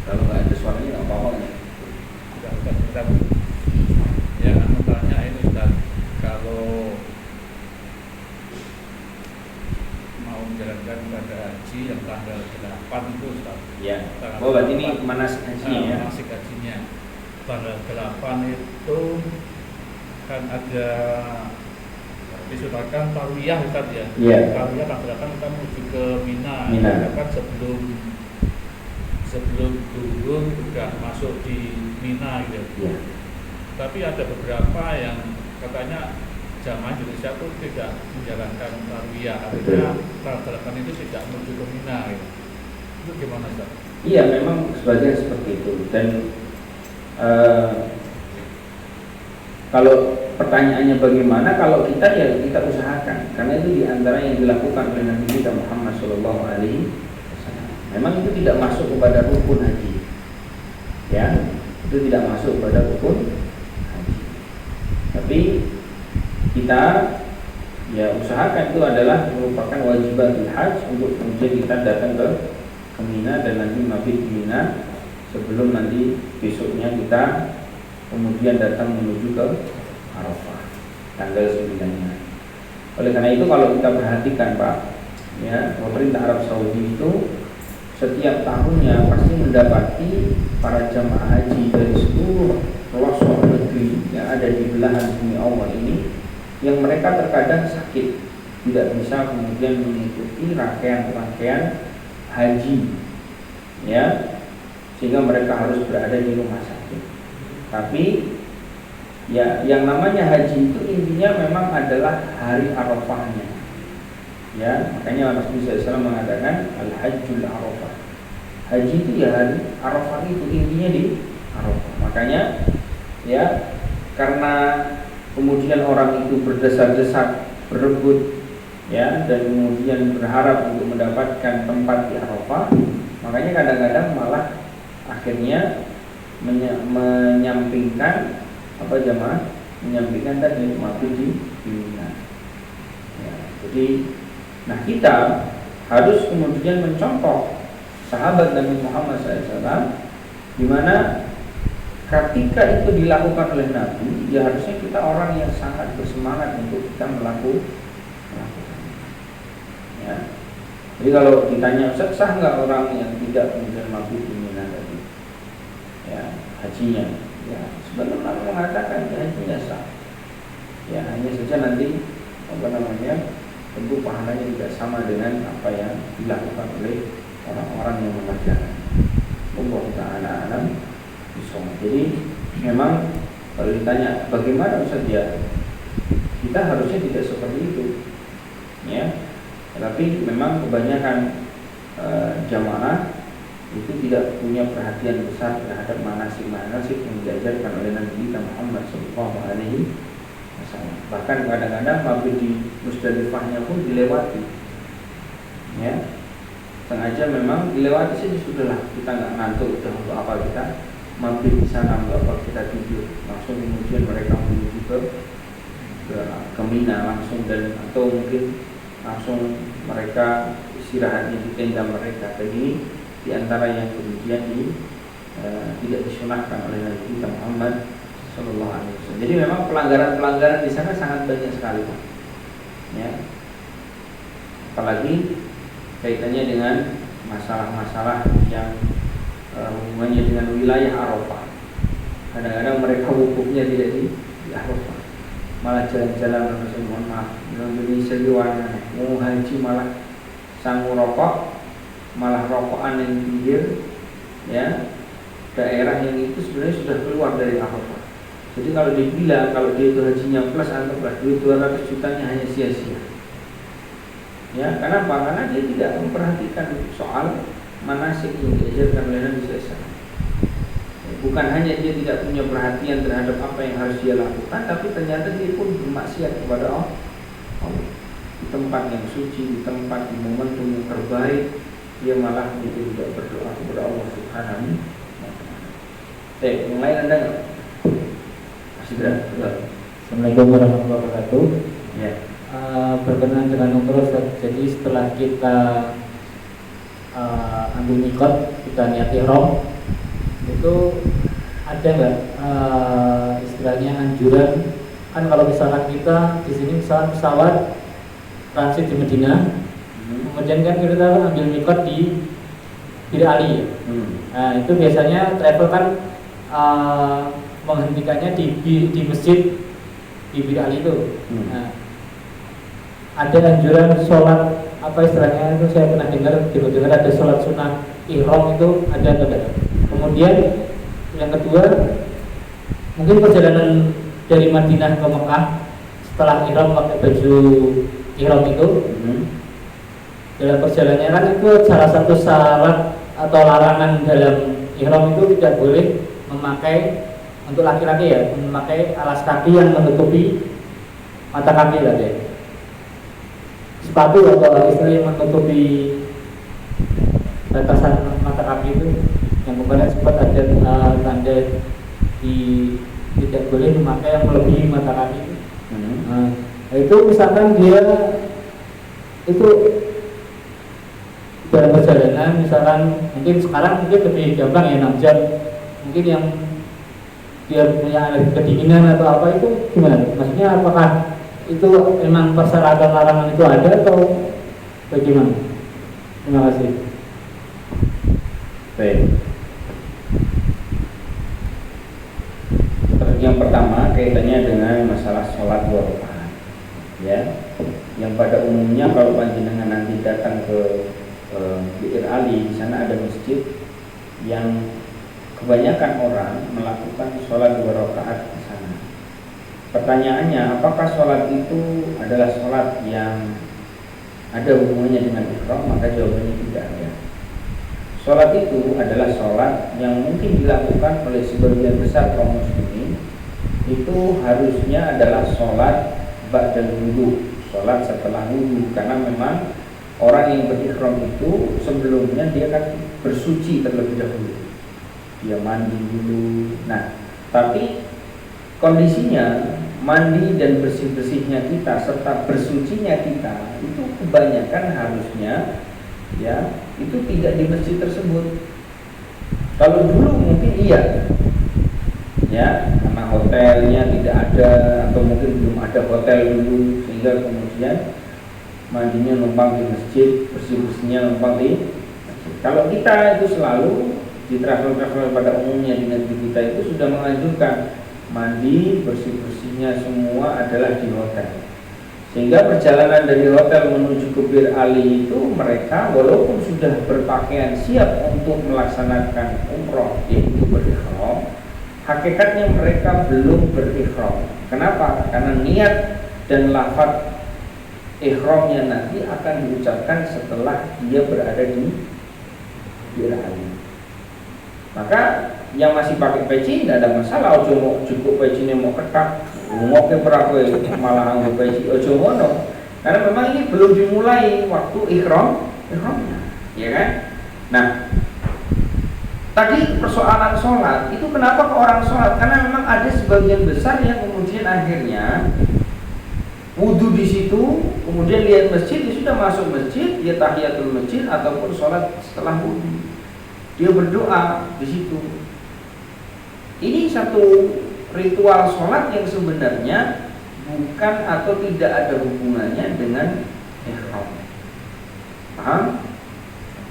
Kalau nggak ada suaranya nggak apa-apa ya. Sudah. Ya, mau tanya ini Ustaz, kalau mau menjalankan ibadah haji yang tanggal 8 itu Ustaz. Ya. Oh, berarti ini manasik hajinya ya. Manasik hajinya. Tanggal 8 itu kan ada disunahkan tarwiyah Ustaz ya. Iya. Tarwiyah kan kita menuju ke Mina. Mina. Kan sebelum turun udah masuk di Mina gitu. Iya. Tapi ada beberapa yang katanya jamaah Indonesia itu tidak menjalankan tarwiyah, artinya perjalanan itu tidak menuju ke Mina gitu. Itu gimana Ustaz? Iya, memang sebagian seperti itu. Dan kalau pertanyaannya bagaimana, kalau kita ya kita usahakan, karena itu diantara yang dilakukan oleh Nabi kita Muhammad Shallallahu Alaihi Wasallam. Memang itu tidak masuk kepada rukun haji, ya, itu tidak masuk kepada rukun haji. Tapi kita ya usahakan, itu adalah merupakan wajibatul haji untuk kemudian kita datang ke Mina dan nanti mabit di Mina sebelum nanti besoknya kita kemudian datang menuju ke Arafah tanggal 9-nya. Oleh karena itu kalau kita perhatikan Pak, ya, pemerintah Arab Saudi itu setiap tahunnya pasti mendapati para jamaah haji dari seluruh pelosok negeri yang ada di belahan bumi Allah ini, yang mereka terkadang sakit, tidak bisa kemudian mengikuti rangkaian-rangkaian haji, ya, sehingga mereka harus berada di rumah sakit. Tapi ya, yang namanya haji itu intinya memang adalah hari Arafahnya, ya, makanya Nabi SAW mengatakan al-hajjul Arafah. Haji itu ya hari Arafah, itu intinya di Arafah. Makanya ya, karena kemudian orang itu berdesak-desak berebut, ya, dan kemudian berharap untuk mendapatkan tempat di Arafah, makanya kadang-kadang malah akhirnya menyampingkan apa jamaah, menyampingkan tadi mabit di Mina. Ya, jadi, nah kita harus kemudian mencontoh sahabat Nabi Muhammad SAW, di mana ketika itu dilakukan oleh Nabi, ya harusnya kita orang yang sangat bersemangat untuk kita melakukan. Ya. Jadi kalau ditanya sah nggak orang yang tidak kemudian mabit di Mina tadi, ya, hajinya, ya, sebenarnya mengatakan ya, hajinya sah. Ya, hanya saja nanti tentu pahalanya tidak sama dengan apa yang dilakukan oleh orang-orang yang mengerjakan. Allah Ta'ala alam bisawab. Jadi memang kalau ditanya bagaimana Ustaz, ya, kita harusnya tidak seperti itu, ya. Tapi memang kebanyakan jamaah itu tidak punya perhatian besar terhadap manasik-manasik yang diajarkan oleh Nabi kita Muhammad Sallallahu Alaihi Wasallam. Bahkan kadang-kadang mabit di Musdalifahnya pun dilewati, ya, sengaja memang dilewati saja sudahlah, kita nggak ngantuk, udah untuk apa kita mabit di sana, untuk apa kita tidur, langsung kemudian mereka menuju ke Mina langsung, dan atau mungkin langsung mereka istirahatnya di tenda mereka. Jadi di antara yang kemudian tidak disunahkan oleh Nabi kita Muhammad Sallallahu Alaihi Wasallam. Jadi memang pelanggaran-pelanggaran di sana sangat banyak sekali, Pak. Ya. Apalagi kaitannya dengan masalah-masalah yang hubungannya dengan wilayah Arafah. Kadang-kadang mereka wukufnya tidak di Arafah, malah jalan-jalan, mohon maaf, Indonesia jualan, mau haji malah sanggup rokok, malah rokokan yang pinggir, ya, daerah yang itu sebenarnya sudah keluar dari Arafah. Jadi kalau dibilang kalau dia itu hajinya plus, anggaplah duit 200 jutanya hanya sia-sia. Ya, kenapa? Karena dia tidak memperhatikan soal manasik yang diajarkan oleh Nabi SAW. Bukan hanya dia tidak punya perhatian terhadap apa yang harus dia lakukan, tapi ternyata dia pun bermaksiat kepada Allah. Di tempat yang suci, di tempat, di momentum yang terbaik, dia malah itu tidak berdoa kepada Allah Subhanahu wa Ta'ala. Yang lain ada nggak? Masih ada? Assalamualaikum warahmatullahi wabarakatuh. Ya. Berkenaan dengan umroh, jadi setelah kita ambil mikot, kita niat ihram, itu ada nggak istilahnya anjuran, kan kalau misalkan kita di sini misalkan pesawat transit di Medina, kemudian kan kita ambil mikot di Bir Ali, nah itu biasanya travel kan menghentikannya di masjid di Bir Ali itu. Nah, ada anjuran sholat apa istilahnya itu, saya pernah dengar ada sholat sunnah ihram itu ada atau tidak. Kemudian yang kedua, mungkin perjalanan dari Madinah ke Mekah setelah ihram pakai baju ihram itu, dalam perjalanannya kan itu salah satu syarat atau larangan dalam ihram itu tidak boleh memakai, untuk laki-laki ya, memakai alas kaki yang menutupi mata kaki tadi, sepatu atau istilah yang menutupi batasan mata kaki itu, yang kemarin sempat ada tanda di tidak boleh memakai yang melebihi mata kaki itu. Nah, itu misalkan dia itu dalam perjalanan, misalkan mungkin sekarang mungkin lebih gampang ya 6 jam, mungkin yang dia punya kedinginan atau apa itu gimana? Maksudnya apakah itu memang persyaratan larangan itu ada atau bagaimana? Terima kasih. Baik. Yang pertama kaitannya dengan masalah sholat 2 rakaat, ya. Yang pada umumnya kalau panjenengan nanti datang ke Bi'ir Ali, di sana ada masjid yang kebanyakan orang melakukan sholat 2 rakaat di sana. Pertanyaannya, apakah sholat itu adalah sholat yang ada hubungannya dengan ihram? Maka jawabannya tidak ada. Sholat itu adalah sholat yang mungkin dilakukan oleh sebagian besar kaum muslimin. Itu harusnya adalah sholat ba'dal wudu, sholat setelah wudu, karena memang orang yang berihram itu sebelumnya dia kan bersuci terlebih dahulu, dia mandi dulu. Nah, tapi kondisinya mandi dan bersih-bersihnya kita serta bersucinya kita itu kebanyakan harusnya ya itu tidak di masjid tersebut. Kalau dulu mungkin iya, ya, karena hotelnya tidak ada atau mungkin belum ada hotel dulu, sehingga kemudian mandinya numpang di masjid, bersih-bersihnya numpang di masjid. Kalau kita itu selalu di travel-travel pada umumnya di negeri kita itu sudah menganjurkan mandi, bersih-bersihnya semua adalah di hotel. Sehingga perjalanan dari hotel menuju ke Bir Ali itu mereka walaupun sudah berpakaian siap untuk melaksanakan umroh yaitu berihram, hakikatnya mereka belum berihram. Kenapa? Karena niat dan lafaz ihramnya nanti akan diucapkan setelah dia berada di Bir Ali. Maka yang masih pakai peci tidak ada masalah, ojo mau cukup pecinya mau ketat, mau ke perahu malah anggo peci ojo ngono. Karena memang ini belum dimulai waktu ihramnya, ya kan? Nah, tadi persoalan sholat itu kenapa ke orang sholat? Karena memang ada sebagian besar yang kemudian akhirnya wudhu di situ, kemudian lihat masjid, dia sudah masuk masjid, dia tahiyatul masjid ataupun sholat setelah wudhu, dia berdoa di situ. Ini satu ritual sholat yang sebenarnya bukan atau tidak ada hubungannya dengan ihram. Paham?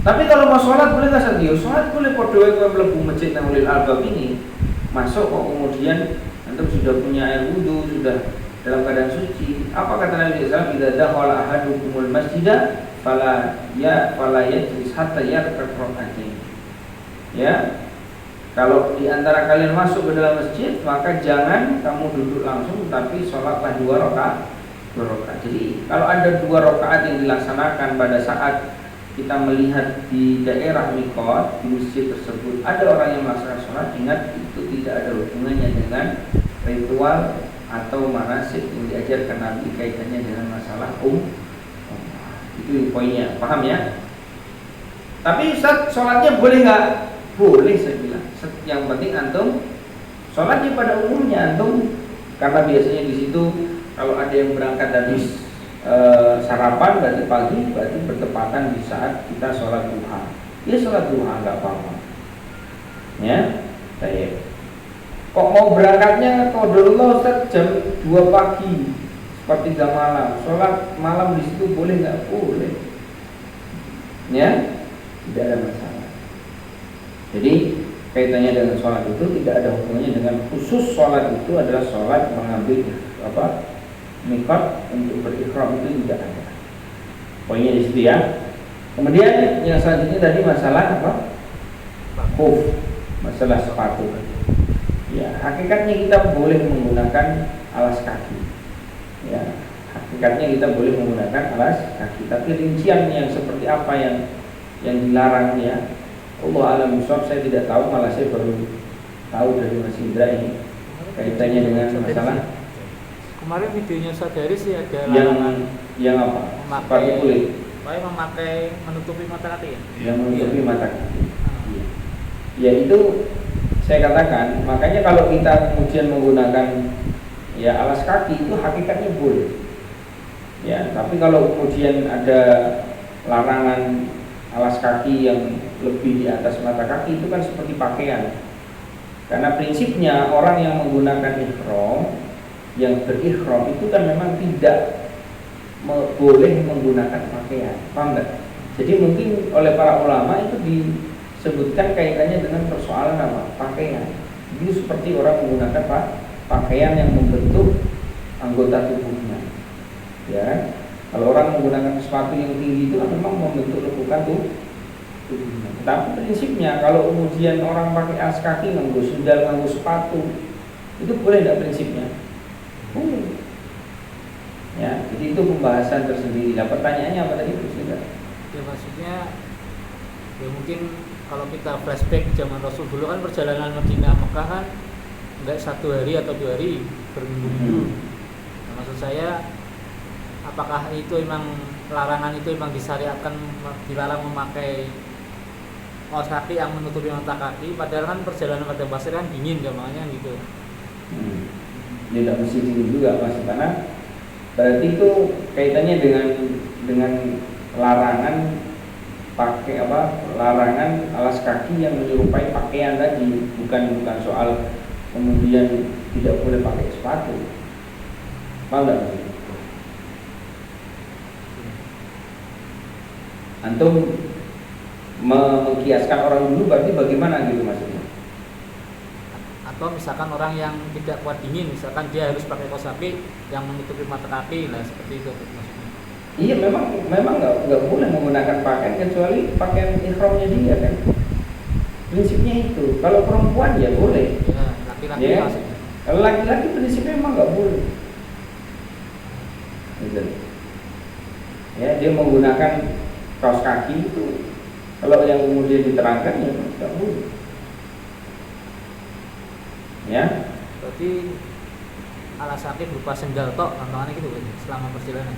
Tapi kalau mau sholat boleh nggak sadio? Sholat boleh podoe kalau melebu masjid Nurul Albab ini masuk kok kemudian antum sudah punya air wudhu, sudah dalam keadaan suci. Apa kata Nabi SAW? Idza dakhala ahadukumul masjidah fala yajlis hatta yarka rak'atain. Ya. Kalau di antara kalian masuk ke dalam masjid, maka jangan kamu duduk langsung, tapi sholatlah 2 rakaat. Jadi kalau ada 2 rakaat yang dilaksanakan pada saat kita melihat di daerah mikot, di masjid tersebut ada orang yang melaksanakan sholat, ingat itu tidak ada hubungannya dengan ritual atau manasik yang diajarkan Nabi kaitannya dengan masalah itu poinnya, paham ya? Tapi Ustaz, sholatnya boleh nggak? Boleh, saya bilang. Yang penting antum sholatnya pada umumnya antum, karena biasanya di situ kalau ada yang berangkat habis sarapan berarti pagi, berarti bertepatan di saat kita sholat duha. Ya sholat duha nggak apa-apa. Ya, baik. Kok mau berangkatnya qadarullah Ustaz jam 2 pagi, sepertiga malam, sholat malam di situ boleh nggak? Boleh. Ya, tidak ada masalah. Jadi kaitannya dengan sholat itu tidak ada hubungannya dengan khusus sholat itu adalah sholat mengambil mikot untuk berihram itu tidak ada. Poinnya di situ ya. Kemudian yang selanjutnya tadi masalah apa? Khuf, masalah sepatu. Ya, hakikatnya kita boleh menggunakan alas kaki. Ya, hakikatnya kita boleh menggunakan alas kaki. Tapi rincian yang seperti apa yang dilarang ya, Allah alam bisawab, saya tidak tahu, malah saya baru tahu dari Mas Indra ini kaitannya dengan masalah. Kemarin videonya sadari sih ada yang apa? Sepatu kulit. Memakai menutupi mata kaki ya? Yang menutupi mata kaki. Ya itu saya katakan, makanya kalau kita kemudian menggunakan ya alas kaki itu hakikatnya boleh. Ya, tapi kalau kemudian ada larangan alas kaki yang lebih di atas mata kaki itu kan seperti pakaian. Karena prinsipnya orang yang menggunakan ihram, yang berihram itu kan memang tidak boleh menggunakan pakaian, paham nggak? Jadi mungkin oleh para ulama itu disebutkan kaitannya dengan persoalan apa? Pakaian. Itu seperti orang menggunakan pakaian yang membentuk anggota tubuhnya. Ya, kalau orang menggunakan sepatu yang tinggi itu kan memang membentuk lekukan tubuhnya. Tapi prinsipnya kalau kemudian orang pakai alas kaki, nganggo sendal, nganggo sepatu, itu boleh nggak prinsipnya? Boleh. Ya, jadi itu pembahasan tersendiri. Nah, pertanyaannya apa tadi? Ya maksudnya, ya mungkin kalau kita flashback zaman Rasul dulu kan perjalanan Madinah Mekah kan enggak 1 hari atau 2 hari, berminggu-minggu. Nah, maksud saya, apakah itu memang larangan itu memang disyariatkan, dilarang memakai kaos kaki yang menutupi mata kaki, padahal kan perjalanan pada pasir kan dingin gampangnya gitu. Ya tidak mesti dingin juga Mas, karena berarti itu kaitannya dengan larangan pakai apa? Larangan alas kaki yang menyerupai pakaian tadi, bukan soal kemudian tidak boleh pakai sepatu. Paham enggak? Antum mengkiaskan orang dulu berarti bagaimana gitu maksudnya? Atau misalkan orang yang tidak kuat dingin, misalkan dia harus pakai kaos kaki yang menutupi mata kaki, lah seperti itu maksudnya. Iya, memang nggak boleh menggunakan pakaian kecuali pakaian ihramnya dia kan. Prinsipnya itu. Kalau perempuan ya boleh. Ya, laki-laki ya. maksudnya. Kalau laki-laki prinsipnya memang nggak boleh. Gitu. Ya, dia menggunakan kaos kaki itu kalau yang kemudian diterangkan ya nggak boleh. Ya. Berarti alas kaki berupa sendal tok, tantangannya gitu kan selama perjalanan.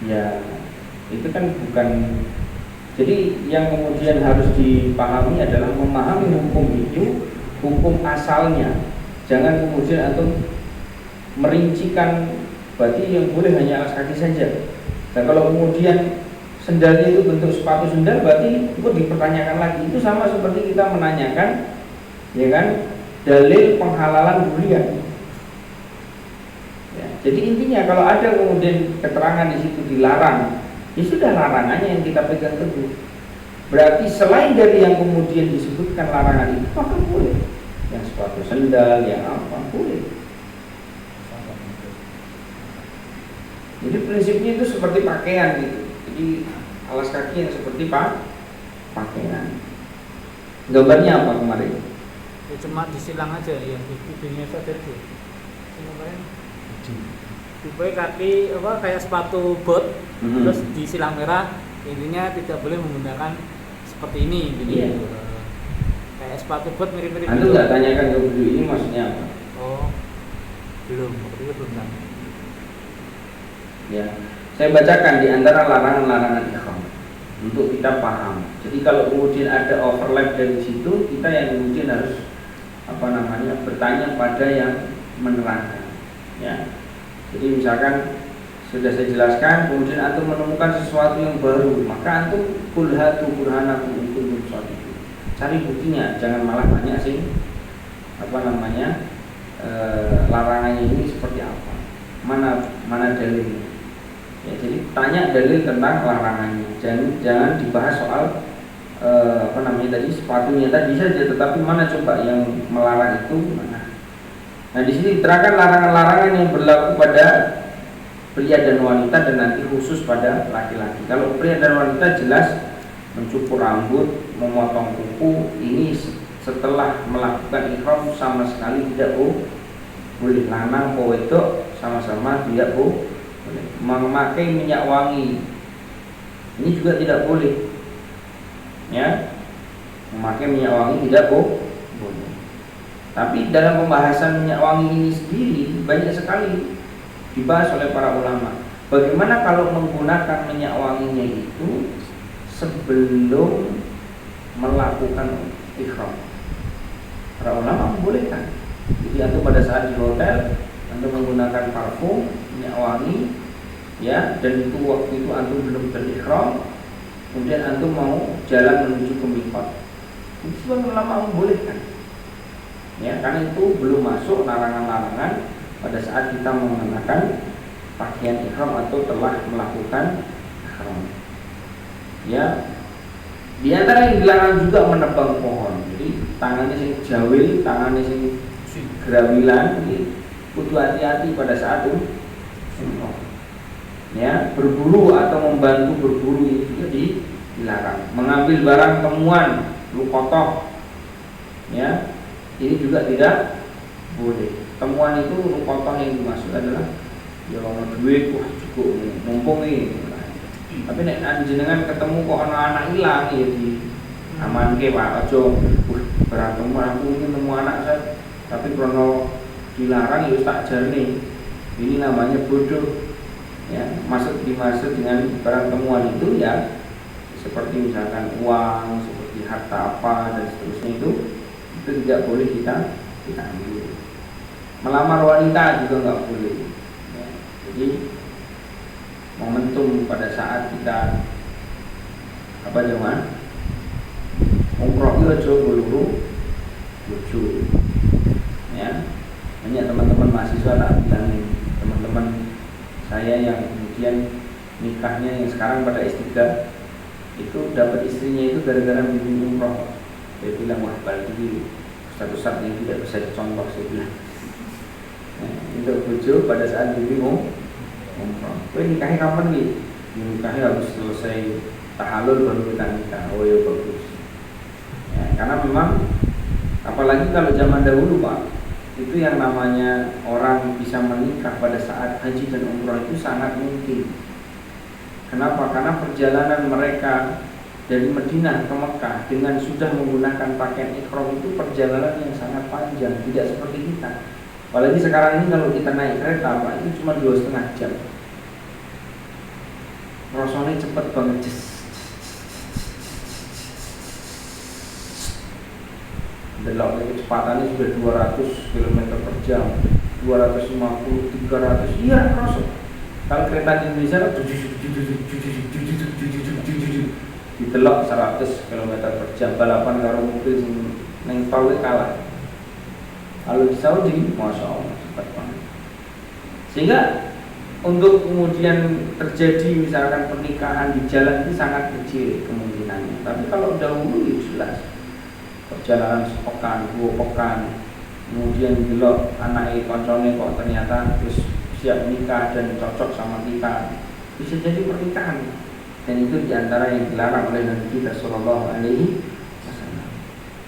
Ya, itu kan bukan. Jadi yang kemudian harus dipahami adalah memahami hukum itu, hukum asalnya. Jangan kemudian atau merincikan berarti yang boleh hanya alas kaki saja. Dan kalau kemudian sendalnya itu bentuk sepatu sendal, berarti itu dipertanyakan lagi. Itu sama seperti kita menanyakan, ya kan, dalil penghalalan durian. Ya, jadi intinya kalau ada kemudian keterangan di situ dilarang, ya sudah larangannya yang kita pegang teguh. Berarti selain dari yang kemudian disebutkan larangan itu, maka boleh. Yang sepatu sendal, yang apa, boleh. Jadi prinsipnya itu seperti pakaian gitu. Jadi alas kaki yang seperti pakaian. Gambarnya apa kemarin? Ya cuma disilang aja yang videonya saja itu. Kemarin supaya kaki apa kayak sepatu bot, terus disilang merah, intinya tidak boleh menggunakan seperti ini gitu. Iya. Kayak sepatu bot mirip-mirip Anda nggak tanyakan ke video ini maksudnya apa? Oh, belum, waktu itu belum tahu. Ya, saya bacakan di antara larangan-larangan ihram untuk kita paham. Jadi kalau kemudian ada overlap dari situ, kita yang kemudian harus bertanya pada yang menerangkan. Ya, jadi misalkan sudah saya jelaskan, kemudian antum menemukan sesuatu yang baru, maka antum kulhatu burhanakum in kuntum shadiqin. Cari buktinya, jangan malah tanya sih larangannya ini seperti apa, mana dalilnya. Ya, jadi tanya dalil tentang larangannya, jangan dibahas soal sepatunya tadi saja, tetapi mana coba yang melarang itu mana. Nah, di sini diterangkan larangan-larangan yang berlaku pada pria dan wanita dan nanti khusus pada laki-laki. Kalau pria dan wanita jelas mencukur rambut, memotong kuku, ini setelah melakukan ihram sama sekali tidak boleh. Lanang wedok sama-sama tidak boleh. Memakai minyak wangi ini juga tidak boleh. Ya, memakai minyak wangi tidak boleh. Tapi dalam pembahasan minyak wangi ini sendiri banyak sekali dibahas oleh para ulama. Bagaimana kalau menggunakan minyak wanginya itu sebelum melakukan ihram? Para ulama membolehkan. Jadi antum pada saat di hotel antum menggunakan parfum, minyak wangi, ya, dan itu waktu itu antum belum berihram, kemudian antum mau jalan menuju ke miqat. Itu ulama membolehkan. Ya, karena itu belum masuk larangan-larangan pada saat kita mengenakan pakaian ihram atau telah melakukan ihram. Ya, di antara yang dilarang juga menebang pohon. Jadi tangannya sing jawil, tangannya sing gerawilan, ini kudu hati-hati pada saat itu. Ya, berburu atau membantu berburu itu juga dilarang. Mengambil barang temuan, lukotoh, ya, ini juga tidak boleh. Temuan itu lukotoh yang dimaksud adalah ya orang duit, wah cukup mumpung ini. Tapi nek jenengan ketemu kok anak hilang ya di aman ke Pak ojo, barang temuan aku ini nemu anak saya, tapi krono dilarang ya tak jarne. Ini namanya bodoh. Ya, dimaksud dengan barang temuan itu ya seperti misalkan uang, seperti harta apa dan seterusnya itu tidak boleh kita ambil. Melamar wanita juga nggak boleh. Ya, jadi momentum pada saat kita apa zaman umroh itu aja lucu, ya, banyak teman-teman mahasiswa tak bilang teman-teman saya yang kemudian nikahnya yang sekarang pada istiqdah itu dapat istrinya itu gara-gara bimbing umroh. Saya bilang wah balik dulu Ustaz yang tidak bisa dicontoh, saya bilang. Untuk bojo pada saat bimbing umroh. Nikahnya kapan nih? Nikahnya harus selesai tahallul baru kita nikah. Oh ya bagus. Ya, karena memang apalagi kalau zaman dahulu Pak, itu yang namanya orang bisa menikah pada saat haji dan umroh itu sangat mungkin. Kenapa? Karena perjalanan mereka dari Madinah ke Mekah dengan sudah menggunakan pakaian ihram itu perjalanan yang sangat panjang, tidak seperti kita. Apalagi sekarang ini kalau kita naik kereta Pak, itu cuma 2,5 jam. Rasanya cepet banget. Delok kecepatannya sudah 200 km per jam, 250, 300, iya Rasul. Kalau kereta di Indonesia ditelok 100 km per jam, balapan karo mobil neng tol kalah. Kalau di Saudi, masya Allah cepat banget. Sehingga untuk kemudian terjadi misalkan pernikahan di jalan itu sangat kecil kemungkinannya. Tapi kalau dahulu ya jelas perjalanan sepekan, 2 pekan, kemudian delok anake koncone kok ternyata terus siap nikah dan cocok sama kita, bisa jadi pernikahan. Dan itu diantara yang dilarang oleh Nabi kita Sallallahu Alaihi Wasallam.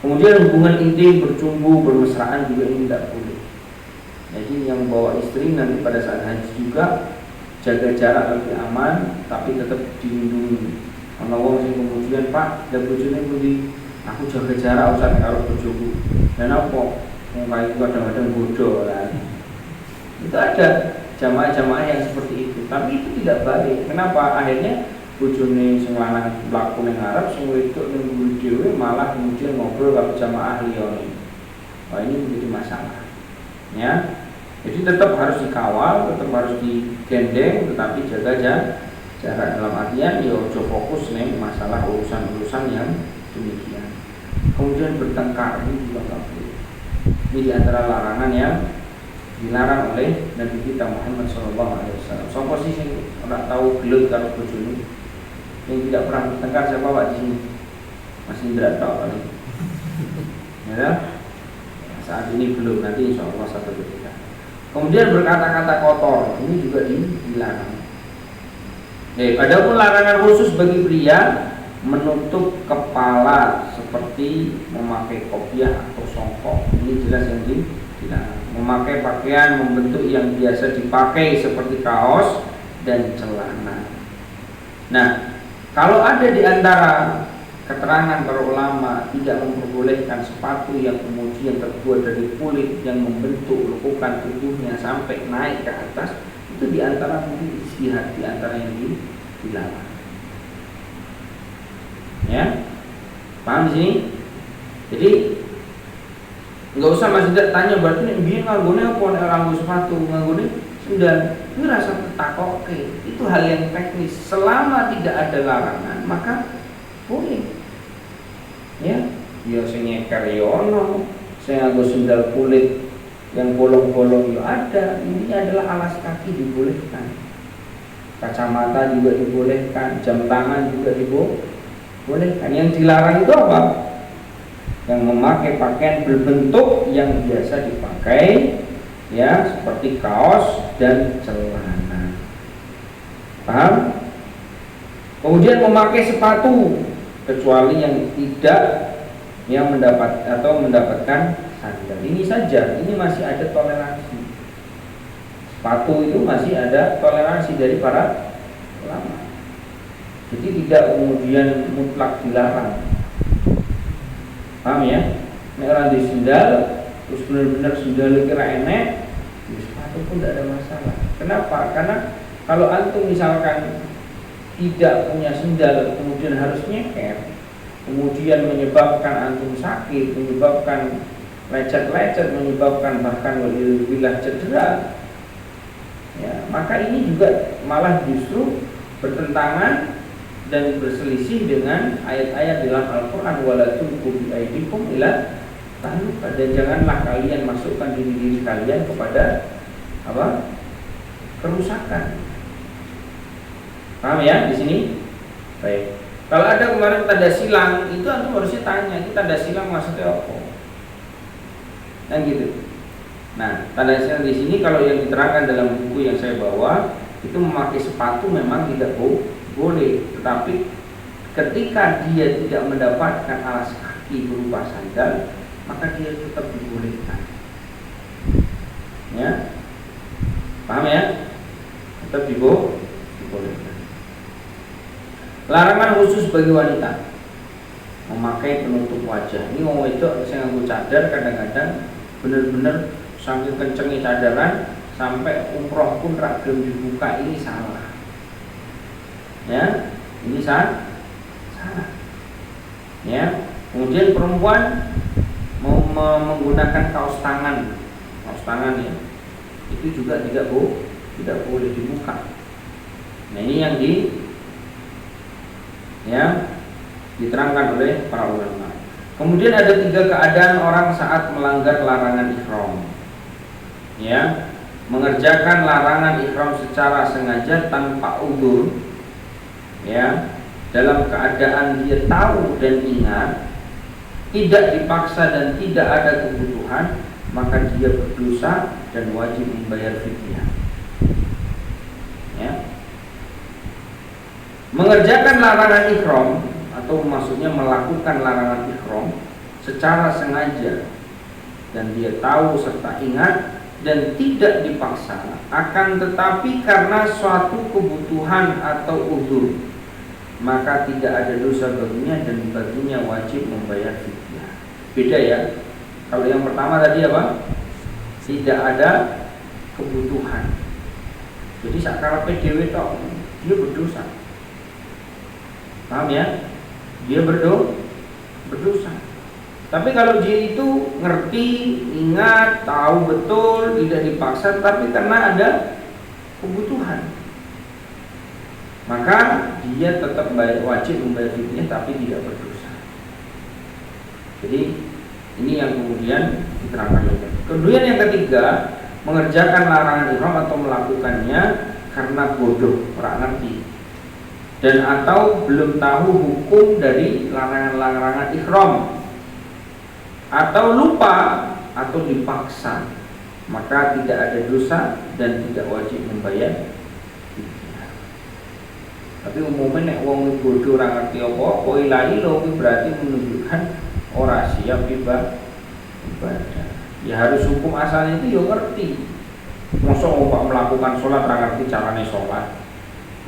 Kemudian hubungan intim, bercumbu, bermesraan juga ini tidak boleh. Jadi yang bawa istri nanti pada saat haji juga jaga jarak lebih aman, tapi tetap dilindungi. Kalau wong sing kemudian Pak, dan bojone pundi, aku jaga jarak usah karo bojoku. Dan apa? Wong kae kadang-kadang bodoh lah. Itu ada jamaah-jamaah yang seperti itu, tapi itu tidak baik. Kenapa? Akhirnya bojone sing lanang mlaku ning ngarep, sing wedok ning mburi dhewe malah kemudian ngobrol karo jamaah liyane. Wah, ini menjadi masalah. Ya. Jadi tetap harus dikawal, tetap harus digendeng, tetapi jaga jarak dalam artian ya ojo fokus nih masalah urusan-urusan yang demikian. Kemudian bertengkar ini juga nggak boleh. Ini di antara larangan yang dilarang oleh Nabi kita Muhammad SAW. Sopo sih yang tidak tahu gelut karo bojone, yang tidak pernah bertengkar siapa Pak di sini? Mas Indra tahu kali. Ya, saat ini belum, nanti insya Allah satu ketika. Kemudian berkata-kata kotor, ini juga dilarang. Adapun larangan khusus bagi pria, menutup kepala seperti memakai kopiah atau songkok, ini jelas yang dilarang. Memakai pakaian membentuk yang biasa dipakai seperti kaos dan celana. Nah, kalau ada di antara keterangan para ulama tidak memperbolehkan sepatu yang kemudian terbuat dari kulit yang membentuk lekukan tubuhnya sampai naik ke atas, itu di antara mungkin istihad, di antara yang dilarang. Ya, paham di sini? Jadi nggak usah masih tanya berarti biar nganggone apa nek nganggo sepatu, nganggone sendal. Ini rasa takok, itu hal yang teknis. Selama tidak ada larangan maka boleh. Ya, saya nyeker yono, saya nganggo sendal kulit yang bolong-bolong ada. Ini adalah alas kaki dibolehkan. Kacamata juga dibolehkan, jam tangan juga dibolehkan. Yang dilarang itu apa? Yang memakai pakaian berbentuk yang biasa dipakai, ya, seperti kaos dan celana. Paham? Kemudian memakai sepatu kecuali yang tidak mendapatkan sandal. Ini saja, ini masih ada toleransi. Sepatu itu masih ada toleransi dari para ulama. Jadi tidak kemudian mutlak dilarang. Paham ya? Nek orang di sendal terus benar-benar sendal kira enek, sepatu pun tidak ada masalah. Kenapa? Karena kalau antum misalkan tidak punya sendal kemudian harus nyeker, kemudian menyebabkan antum sakit, menyebabkan lecet-lecet, menyebabkan bahkan walillah cedera, ya, maka ini juga malah justru bertentangan dan berselisih dengan ayat-ayat dalam Al-Quran, wala tulqu biaydikum ila tahluka, dan janganlah kalian masukkan diri kalian kepada kerusakan. Paham ya di sini? Baik. Kalau ada kemarin tanda silang, itu antum harusnya tanya, itu tanda silang maksudnya apa? Dan gitu. Nah, tanda silang di sini kalau yang diterangkan dalam buku yang saya bawa, itu memakai sepatu memang tidak boleh, tetapi ketika dia tidak mendapatkan alas kaki berupa sandal, maka dia tetap dibolehkan. Ya, paham ya? Tetap dibolehkan. Larangan khusus bagi wanita, memakai penutup wajah. Ini wong wedok sing nganggo cadar kadang-kadang bener-bener saking kencengnya cadaran sampai umroh pun ragam dibuka, ini salah. Ya, ini salah. Ya, kemudian perempuan mau menggunakan kaos tangan ya, itu juga tidak boleh dibuka. Nah, ini yang diterangkan oleh para ulama. Kemudian ada 3 keadaan orang saat melanggar larangan ihram. Ya, mengerjakan larangan ihram secara sengaja tanpa udzur, ya, dalam keadaan dia tahu dan ingat, tidak dipaksa dan tidak ada kebutuhan, maka dia berdosa dan wajib membayar fidyah. Ya. Mengerjakan larangan ihram atau maksudnya melakukan larangan ihram secara sengaja dan dia tahu serta ingat dan tidak dipaksa, akan tetapi karena suatu kebutuhan atau uzur, maka tidak ada dosa baginya dan baginya wajib membayar fidyah. Beda ya. Kalau yang pertama tadi apa? Tidak ada kebutuhan. Jadi sakarepe dhewe tok, dia berdosa. Paham ya? Dia berdosa. Tapi kalau dia itu ngerti, ingat, tahu betul, tidak dipaksa, tapi karena ada kebutuhan, maka dia tetap wajib membayar fidyah tapi tidak berdosa. Jadi ini yang kemudian diterangkan. Kemudian yang ketiga, mengerjakan larangan ihram atau melakukannya karena bodoh, ora ngerti, dan atau belum tahu hukum dari larangan-larangan ihram, atau lupa atau dipaksa, maka tidak ada dosa dan tidak wajib membayar fidyah. Tapi umumnya nek wong bodoh ora ngerti apa-apa ilahi lho, berarti menunjukkan ora siap ibadah. Ya harus hukum asalnya itu ya ngerti. Mosok wong melakukan sholat ora ngerti carane sholat.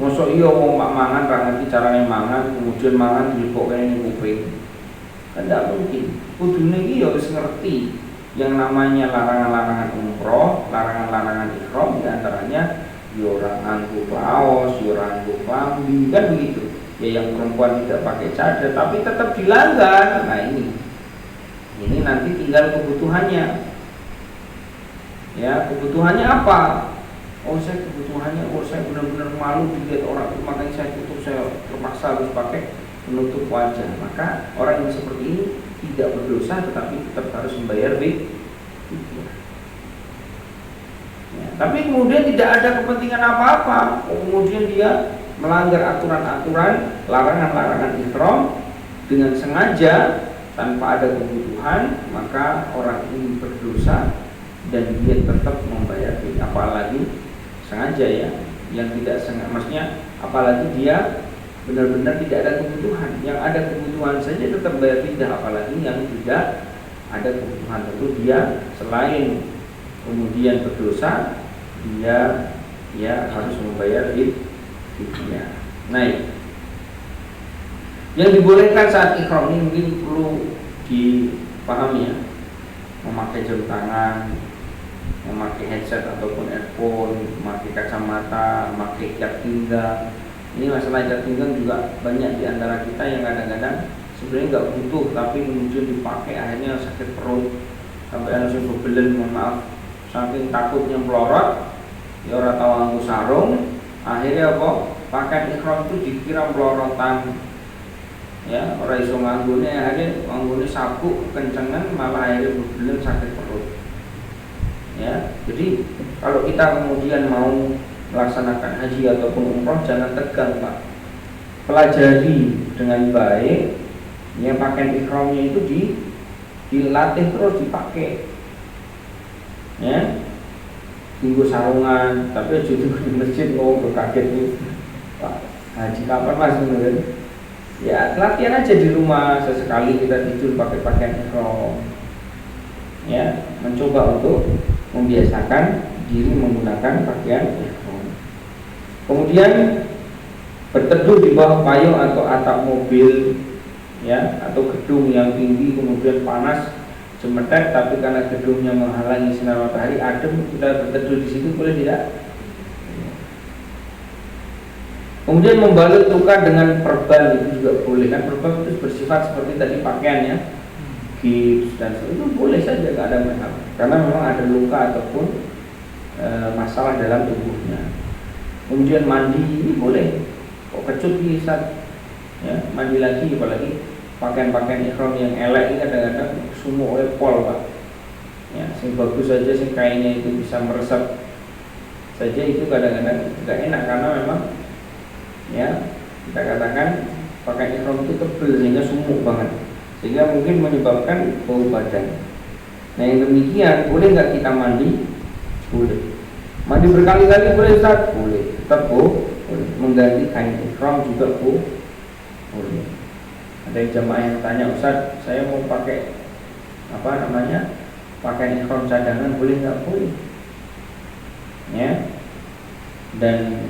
Mosok iya wong mangan ora ngerti carane mangan, kemudian mangan dilebok kene kuping. Kan tidak mungkin. Kudune iki ya wis ngerti yang namanya larangan-larangan umroh, larangan-larangan ihram, di antaranya ya orang nganggo kaos, ya orang nganggo klambi, kan begitu. Ya yang perempuan tidak pakai cadar tapi tetap dilanggar. Nah ini nanti tinggal kebutuhannya. Ya, kebutuhannya apa? Oh saya kebutuhannya, saya benar-benar malu dilihat orang itu, makanya saya tutup, saya terpaksa harus pakai penutup wajah. Maka orang yang seperti ini tidak berdosa tetapi tetap harus membayar fidyah. Ya, tapi kemudian tidak ada kepentingan apa-apa, kemudian dia melanggar aturan-aturan, larangan-larangan ihram dengan sengaja tanpa ada kebutuhan, maka orang ini berdosa dan dia tetap membayar fidyah. Apalagi sengaja ya, yang tidak sengaja, maksudnya apalagi dia benar-benar tidak ada kebutuhan. Yang ada kebutuhan saja tetap bayar fidyah, apalagi yang tidak ada kebutuhan. Tentu dia selain kemudian berdosa, dia harus membayar fidyah. Nah, yang dibolehkan saat ihram ini mungkin perlu dipahami ya, memakai jam tangan, memakai headset ataupun earphone, memakai kacamata, memakai ikat pinggang. Ini masalah ikat pinggang juga banyak di antara kita yang kadang-kadang sebenarnya nggak butuh, tapi kemudian dipakai akhirnya sakit perut sampai langsung bebelen, mohon maaf, saking takutnya melorot, ya orang tahu anggu sarung, akhirnya apa? Pakai ihram itu dikira melorotan, ya orang iso nganggone, akhirnya nganggone sabuk kencengan, malah akhirnya bebelen sakit perut. Ya, jadi kalau kita kemudian mau melaksanakan haji ataupun umroh jangan tegang Pak. Pelajari dengan baik, ya pakaian ihramnya itu dilatih terus dipakai. Ya, tunggu sarungan, tapi juga di masjid ngomong kaget nih, Pak haji kapan Mas menurut? Ya latihan aja di rumah, sesekali kita tidur pakai pakaian ihram. Ya, mencoba untuk membiasakan diri menggunakan pakaian ihram. Kemudian berteduh di bawah payung atau atap mobil, ya, atau gedung yang tinggi, kemudian panas cemetek, tapi karena gedungnya menghalangi sinar matahari adem, kita berteduh di situ boleh tidak? Kemudian membalut luka dengan perban itu juga boleh, kan perban itu bersifat seperti tadi pakaiannya, gips dan itu boleh saja, tidak ada masalah, karena memang ada luka ataupun masalah dalam tubuhnya. Kemudian mandi ini boleh, kok kecut bisa, ya mandi lagi, apalagi pakaian-pakaian ihram yang elek ini kadang-kadang semua oleh pol Pak. Ya, sing bagus saja, sing kainnya itu bisa meresap saja, itu kadang-kadang tidak enak karena memang ya kita katakan pakaian ihram itu tebal sehingga sumuk banget, sehingga mungkin menyebabkan bau badan. Nah yang demikian boleh nggak kita mandi? Boleh. Mandi berkali-kali boleh Ustaz? Boleh. Tetap boleh. Mengganti kain ihram juga boleh. Ada yang jamaah yang tanya, Ustaz saya mau pakai pakaian ihram cadangan boleh nggak? Boleh. Ya. Dan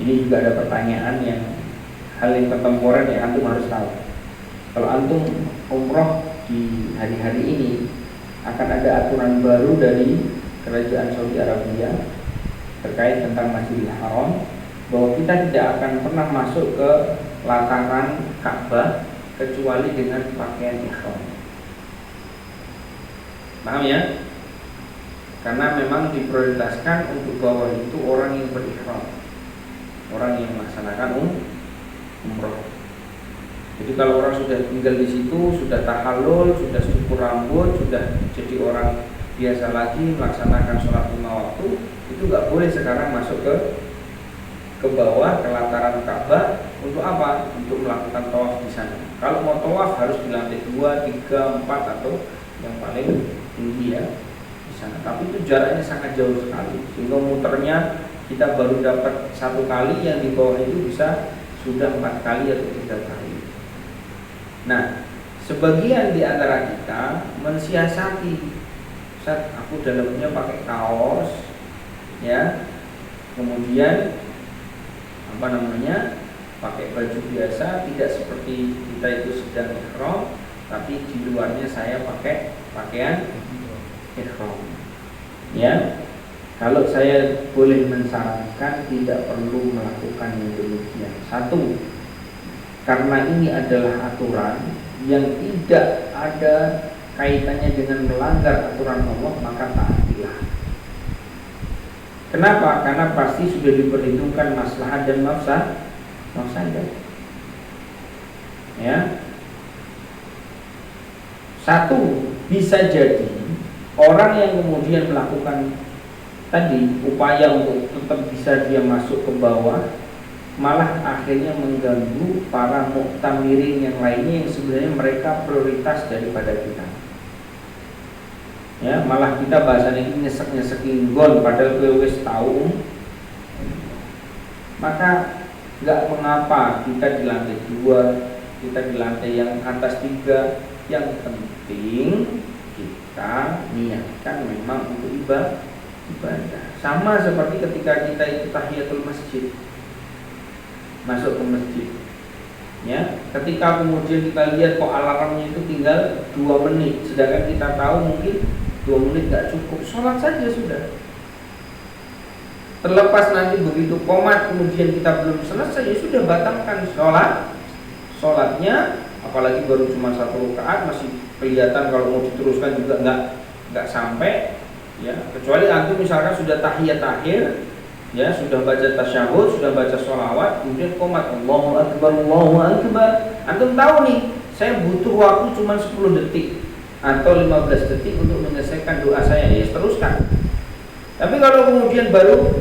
ini juga ada pertanyaan yang hal yang kontemporer yang antum harus tahu. Kalau antum umroh di hari-hari ini akan ada aturan baru dari Kerajaan Saudi Arabia terkait tentang Masjidil Haram, bahwa kita tidak akan pernah masuk ke lataran Ka'bah kecuali dengan pakaian ihram. Paham ya? Karena memang diprioritaskan untuk bawah itu orang yang berihram, orang yang melaksanakan umroh. Jadi kalau orang sudah tinggal di situ, sudah tahallul, sudah cukur rambut, sudah jadi orang biasa lagi melaksanakan sholat 5 waktu, itu nggak boleh sekarang masuk ke bawah ke lataran Ka'bah. Untuk apa? Untuk melakukan tawaf di sana. Kalau mau tawaf harus di lantai 2, 3, 4 atau yang paling tinggi ya di sana. Tapi itu jaraknya sangat jauh sekali, sehingga muternya kita baru dapat 1 kali, yang di bawah itu bisa sudah 4 kali atau 3 kali. Nah, sebagian di antara kita mensiasati, Ustaz, aku dalamnya pakai kaos, ya, kemudian pakai baju biasa, tidak seperti kita itu sedang ihram, tapi di luarnya saya pakai pakaian ihram. Ya, kalau saya boleh mensarankan, tidak perlu melakukan yang demikian. Satu, karena ini adalah aturan yang tidak ada kaitannya dengan melanggar aturan Allah, maka taatilah. Kenapa? Karena pasti sudah diperhitungkan maslahat dan mafsadah. Ya. Satu, bisa jadi orang yang kemudian melakukan tadi upaya untuk tetap bisa dia masuk ke bawah, malah akhirnya mengganggu para muktamirin yang lainnya yang sebenarnya mereka prioritas daripada kita. Ya, malah kita bahasan ini nyesek-nyesekin gon padahal kowe wis tahu. Maka nggak mengapa kita di lantai 2, kita di lantai yang atas 3. Yang penting kita niatkan memang untuk ibadah. Sama seperti ketika kita itu tahiyatul masjid, masuk ke masjid, ya, ketika kemudian kita lihat kok alarmnya itu tinggal 2 menit, sedangkan kita tahu mungkin 2 menit gak cukup, sholat saja sudah. Terlepas nanti begitu komat kemudian kita belum selesai, ya sudah, batalkan sholatnya. Apalagi baru cuma 1 rakaat, masih kelihatan kalau mau diteruskan juga nggak sampai. Ya, kecuali antum misalkan sudah tahiyat akhir, ya, sudah baca tasyahud, sudah baca sholawat, kemudian qomat, Allahu Akbar, Allahu Akbar. Antum tahu nih, saya butuh waktu cuma 10 detik atau 15 detik untuk menyelesaikan doa saya, ya teruskan. Tapi kalau kemudian baru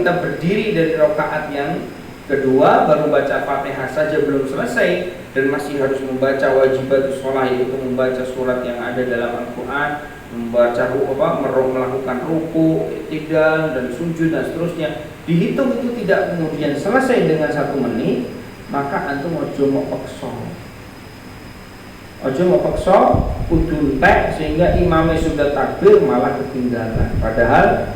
kita berdiri dari rakaat yang kedua, baru baca Fatihah saja belum selesai dan masih harus membaca wajibat sholat, yaitu membaca surat yang ada dalam Al-Quran, membaca melakukan ruku, i'tidal dan sujud dan seterusnya, dihitung itu tidak kemudian selesai dengan 1 menit, maka antum ojo mau paksa, kudu entek sehingga imamnya sudah takbir malah ketinggalan. Padahal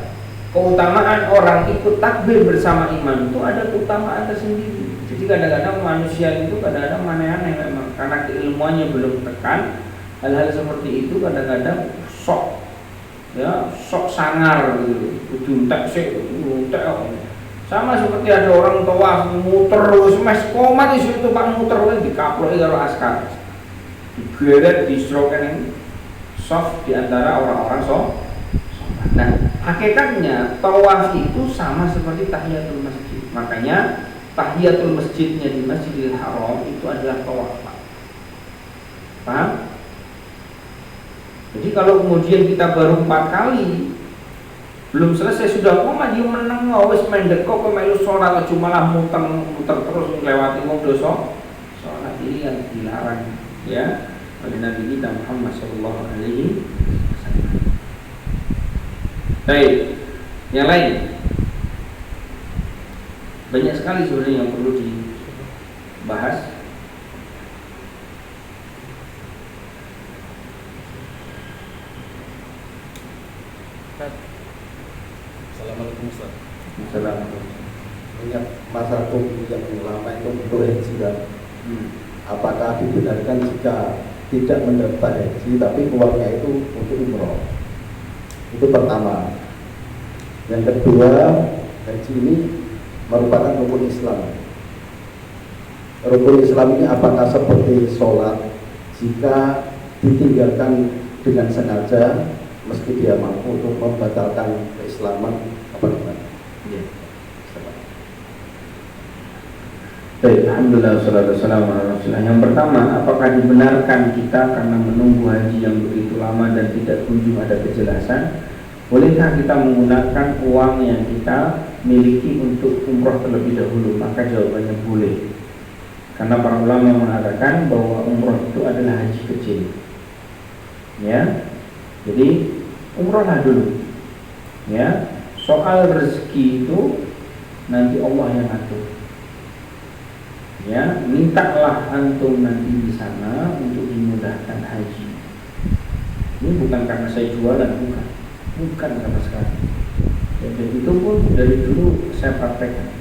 keutamaan orang ikut takbir bersama imam itu ada keutamaan tersendiri. Jadi kadang-kadang manusia itu kadang-kadang aneh-aneh memang, karena keilmuannya belum tekan. Hal-hal seperti itu kadang-kadang sok sangar gitu, kudu entek sik, sama seperti ada orang tua muter terus mes komat isu itu Pak muter dikaploki karo askar, digeret disroken soft di antara orang-orang sok. Nah, hakikatnya tawaf itu sama seperti tahiyatul masjid. Makanya tahiyatul masjidnya di Masjidil Haram itu adalah tawaf. Paham? Jadi kalau kemudian kita baru 4 kali belum selesai sudah komat, dia meneng wis mendek kok melu sholat cuma lah muter terus melewati wong dosa. Sholat ini yang dilarang ya oleh Nabi kita Muhammad sallallahu alaihi wasallam. Baik, yang lain banyak sekali sebenarnya yang perlu dibahas. Assalamualaikum Ustaz. Assalamualaikum. Ingat masa yang ulama itu untuk haji, apakah dibenarkan jika tidak mendapat haji tapi uangnya itu untuk umroh? Itu pertama. Yang kedua, haji ini merupakan rukun Islam. Rukun Islam ini apakah seperti sholat, jika ditinggalkan dengan sengaja meski dia mampu untuk membatalkan keislaman, apa gimana? Ya. Baik, alhamdulillah wassalatu wassalamu ala Rasulillah. Yang pertama, apakah dibenarkan kita karena menunggu haji yang begitu lama dan tidak kunjung ada kejelasan, bolehkah kita menggunakan uang yang kita miliki untuk umroh terlebih dahulu? Maka jawabannya boleh. Karena para ulama mengatakan bahwa umroh itu adalah haji kecil. Ya. Jadi umrohlah dulu. Ya, soal rezeki itu nanti Allah yang atur. Ya, mintalah antum nanti di sana untuk dimudahkan haji. Ini bukan karena saya jualan, bukan sama sekali. Ya, dan itu pun dari dulu saya praktekkan.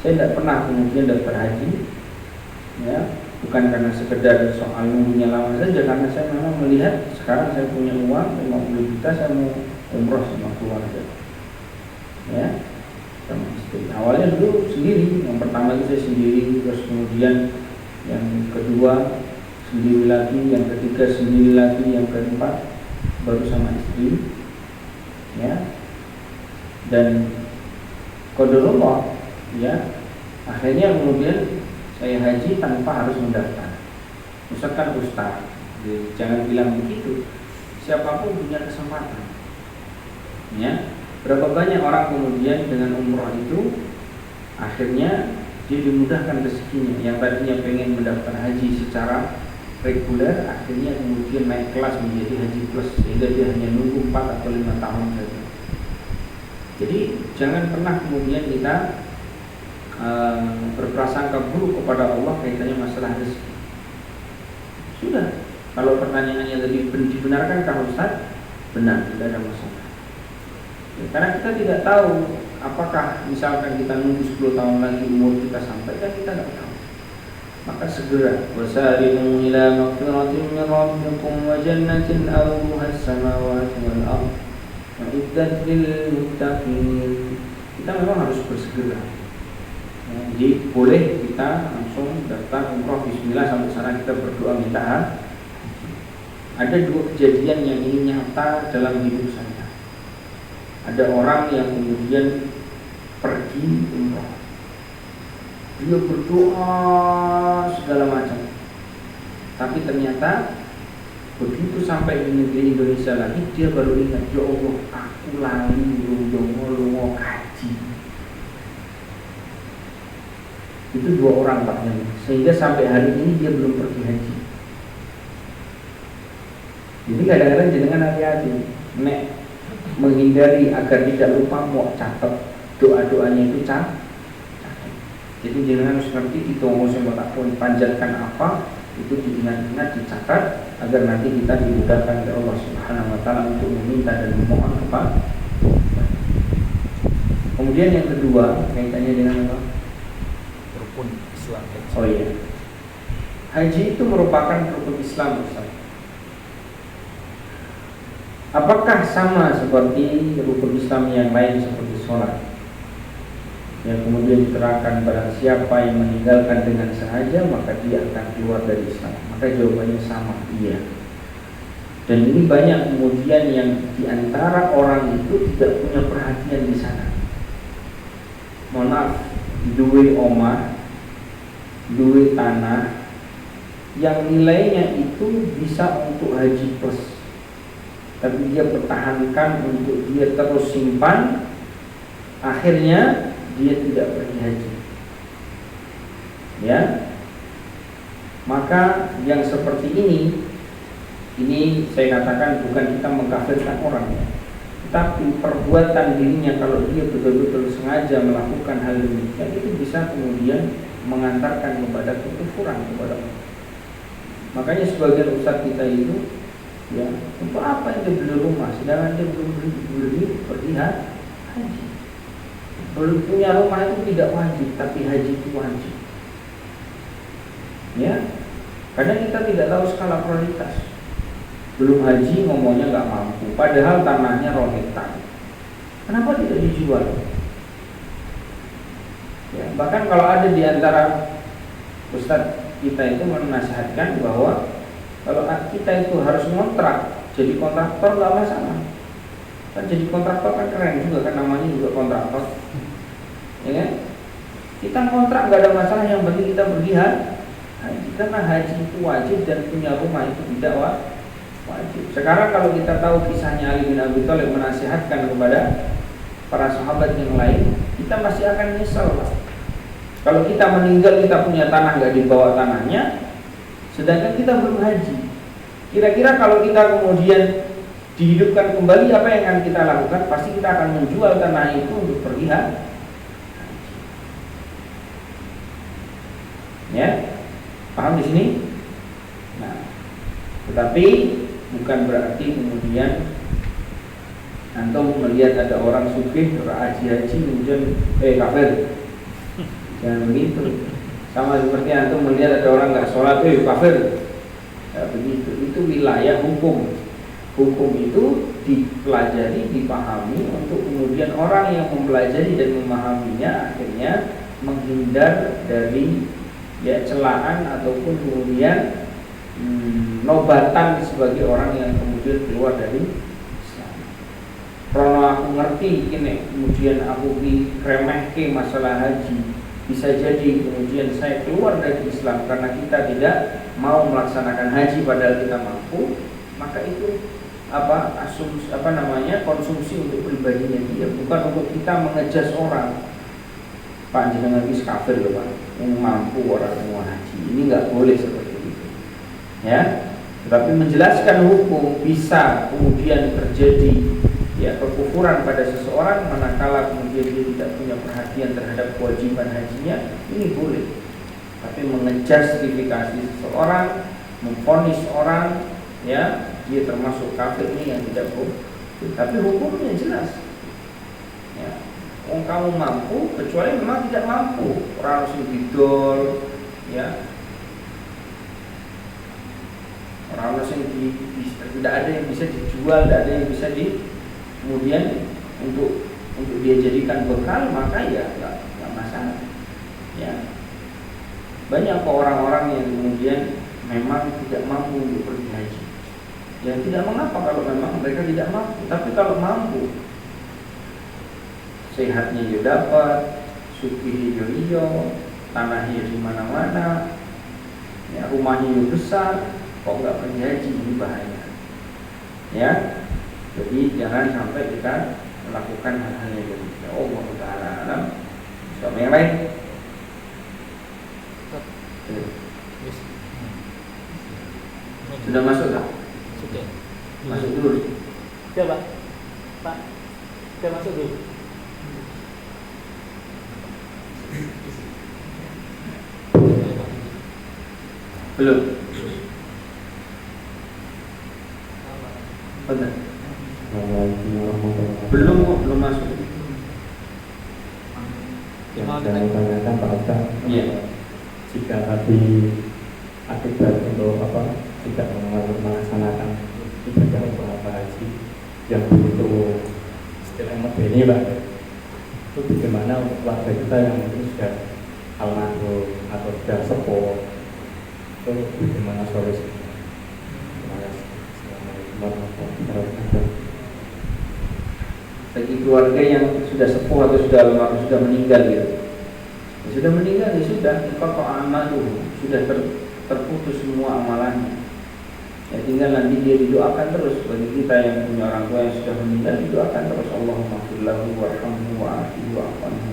Saya tidak pernah kemudian daftar haji, ya, bukan karena sekedar soal nunggunya lama saja, karena saya memang melihat sekarang saya punya uang 50 juta, saya mau umroh sama keluarga, ya, sama istri. Awalnya dulu sendiri, yang pertama itu saya sendiri, terus kemudian yang kedua sendiri lagi, yang ketiga sendiri lagi, yang keempat baru sama istri, ya. Dan qadarullah, ya, akhirnya kemudian saya haji tanpa harus mendaftar. Misalkan ustaz, jangan bilang begitu. Siapapun punya kesempatan. Ya, berapa banyak orang kemudian dengan umroh itu akhirnya dia dimudahkan rezekinya. Yang tadinya pengen mendaftar haji secara reguler, akhirnya kemudian naik kelas menjadi haji plus, sehingga dia hanya nunggu 4 atau 5 tahun saja. Jadi jangan pernah kemudian kita berprasangka buruk kepada Allah kaitannya masalah rezeki. Sudah, kalau pertanyaannya tadi dibenarkankah Ustaz? Benar, tidak ada masalah. Ya, karena kita tidak tahu apakah misalkan kita nunggu 10 tahun lagi umur kita sampai, kan kita tidak tahu. Maka segera wasari'u ila maghfiratin min rabbikum wa jannatin 'arduha as-samawati wal ardh uiddat lil muttaqin. Kita memang harus bersegera. Jadi boleh kita langsung daftar umroh bismillah, sampai sana kita berdoa minta haji. Ada 2 kejadian yang ini nyata dalam hidup saya. Ada orang yang kemudian pergi umroh, dia berdoa segala macam, tapi ternyata begitu sampai di negeri Indonesia lagi, dia baru ingat, ya Allah, aku lali lungo haji. Itu 2 orang Pak, sehingga sampai hari ini dia belum pergi haji. Jadi kadang-kadang jenengan hati-hati, nek menghindari agar tidak lupa, mau catat doa-doanya itu catat. Jadi jenengan harus ngerti itu ngomong tak pun panjatkan apa itu diingat-ingat, dicatat agar nanti kita dimudahkan oleh Allah Subhanahu wa taala untuk meminta dan memohon kepada. Kemudian yang kedua kaitannya dengan apa? Rukun Islam. Oh iya. Haji itu merupakan rukun Islam, Ustaz. Apakah sama seperti rukun Islam yang lain seperti sholat, yang kemudian diterangkan barang siapa yang meninggalkan dengan sengaja maka dia akan keluar dari Islam? Maka jawabannya sama, iya. Dan ini banyak kemudian yang diantara orang itu tidak punya perhatian di sana. Mohon maaf, duwe omah, duwe tanah yang nilainya itu bisa untuk haji plus, tapi dia pertahankan untuk dia terus simpan, akhirnya dia tidak pergi haji. Ya, maka yang seperti ini saya katakan bukan kita mengkafirkan orang, ya, tapi perbuatan dirinya kalau dia betul-betul sengaja melakukan hal demikian itu bisa kemudian mengantarkan kepada kekufuran kepada Allah. Makanya sebagian ustaz kita itu, ya, untuk apa dia beli rumah sedangkan dia belum pergi haji? Belum punya rumah itu tidak wajib, tapi haji itu wajib. Ya, karena kita tidak tahu skala prioritas. Belum haji ngomongnya nggak mampu, padahal tanahnya rohetan. Kenapa tidak dijual? Ya, bahkan kalau ada di antara ustaz kita itu menasihatkan bahwa kalau kita itu harus ngontrak, jadi kontraktor nggak masalah. Kan jadi kontraktor kan keren juga, kan namanya juga kontraktor, ya kan? Kita kontrak nggak ada masalah, yang penting kita pergi haji, karena haji itu wajib dan punya rumah itu tidak wajib. Sekarang kalau kita tahu kisahnya Ali bin Abi Thalib menasihatkan kepada para sahabat yang lain, kita masih akan nyesal, Pak. Kalau kita meninggal kita punya tanah nggak dibawa tanahnya, sedangkan kita belum haji. Kira-kira kalau kita kemudian dihidupkan kembali, apa yang akan kita lakukan? Pasti kita akan menjual tanah itu untuk pergi haji. Ya, paham di sini? Nah, tetapi bukan berarti kemudian antum melihat ada orang sufih haji kemudian kafir. Jangan begitu. Sama seperti antum melihat ada orang nggak sholat, kafir. Ya, begitu. Itu wilayah hukum. Hukum itu dipelajari, dipahami untuk kemudian orang yang mempelajari dan memahaminya akhirnya menghindar dari celaan ataupun kemudian nobatan sebagai orang yang kemudian keluar dari Islam. Karena aku ngerti ini, kemudian aku diremehke masalah haji, bisa jadi kemudian saya keluar dari Islam karena kita tidak mau melaksanakan haji padahal kita mampu, maka itu konsumsi untuk pribadinya dia, bukan untuk kita mengejas orang. Pak jenengan wis kafir loh Pak, yang mampu orang semua haji. Ini nggak boleh seperti itu. Ya, tetapi menjelaskan hukum bisa kemudian terjadi kekufuran pada seseorang manakala kemudian dia tidak punya perhatian terhadap kewajiban hajinya, ini boleh. Tapi mengejustifikasi seseorang, memvonis orang, ya dia termasuk kafir ini yang tidak boleh. Tapi hukumnya jelas. Ya. Kamu mampu, kecuali memang tidak mampu. Orang harus didol, ya. Orang harus tidak ada yang bisa dijual, tidak ada yang bisa kemudian untuk dia jadikan bekal, maka ya nggak masalah. Ya. Banyak orang-orang yang kemudian memang tidak mampu untuk pergi haji. Ya tidak mengapa kalau memang mereka tidak mampu, tapi kalau mampu, sehatnya dia dapat, suki hijau, tanahnya di mana-mana, ya, rumahnya yang besar, kok nggak pergi haji, ini bahaya. Ya, jadi jangan sampai kita melakukan hal-hal yang demikian. Allah Ta'ala alam. Sama yang lain. Sudah masuk tak? Sudah. Masuk dulu. Coba, Pak. Sudah masuk dulu. Belum. Benar. Belum masuk. Yang saya tanyakan Pak Ustaz, jika tadi akibat untuk tidak melaksanakan ibadah umrah haji yang butuh istilah medeni Pak, itu bagaimana untuk warga kita yang mungkin sudah almarhum atau sudah sepuh, itu bagaimana solusinya? Terima kasih. Assalamualaikum warahmatullahi wabarakatuh. Bagi keluarga yang sudah sepuh atau sudah meninggal gitu, sudah meninggal ya sudah, qata amaluhu, sudah terputus semua amalannya. Ya tinggal nanti dia didoakan terus. Bagi kita yang punya orang tua yang sudah meninggal, didoakan terus, Allahumma firlahu warhamhu wa'afihi wa'fu anhu.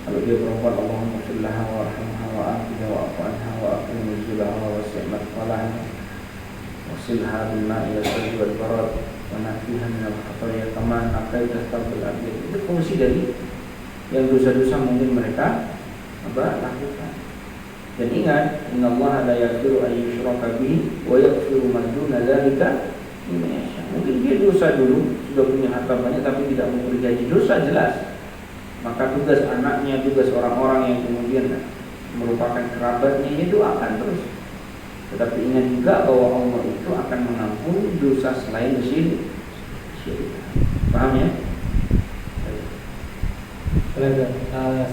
Kalau dia perempuan, Allahumma firlaha warhamha wa'afihi wa'fu anha wa'afihi nuzulaha wasi'mat madkhalaha wasilha bilma'i wassalji wal barad wa nafiha minal khataya kama naqaita tabul abiyad. Itu fungsi dari yang dosa-dosa mungkin mereka lakukan. Dan ingat, innallaha la yaghfiru an yushraka bihi wa yaghfiru ma duna dzalika liman yasha. Mungkin dia dosa dulu, sudah punya harta banyak tapi tidak mau berjanji, dosa jelas. Maka tugas anaknya, tugas orang-orang yang kemudian merupakan kerabatnya, itu akan terus. Tetapi ingat juga bahwa Allah itu akan mengampuni dosa selain syirik. Paham ya?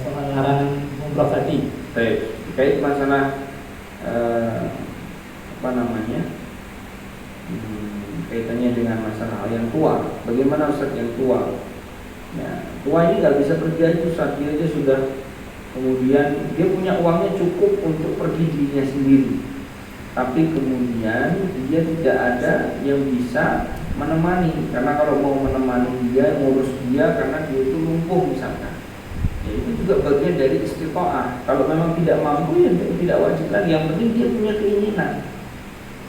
Soal larangan umroh tadi. Baik. Terkait masalah kaitannya dengan masalah yang tua. Bagaimana Ustaz yang tua? Ya, tua ini nggak bisa pergi haji Ustaz, dia aja sudah kemudian dia punya uangnya cukup untuk pergi dirinya sendiri. Tapi kemudian dia tidak ada yang bisa menemani, karena kalau mau menemani dia, ngurus dia karena dia itu lumpuh misalkan. Ya, itu juga bagian dari istiqoah. Kalau memang tidak mampu ya tidak wajib lagi. Yang penting dia punya keinginan.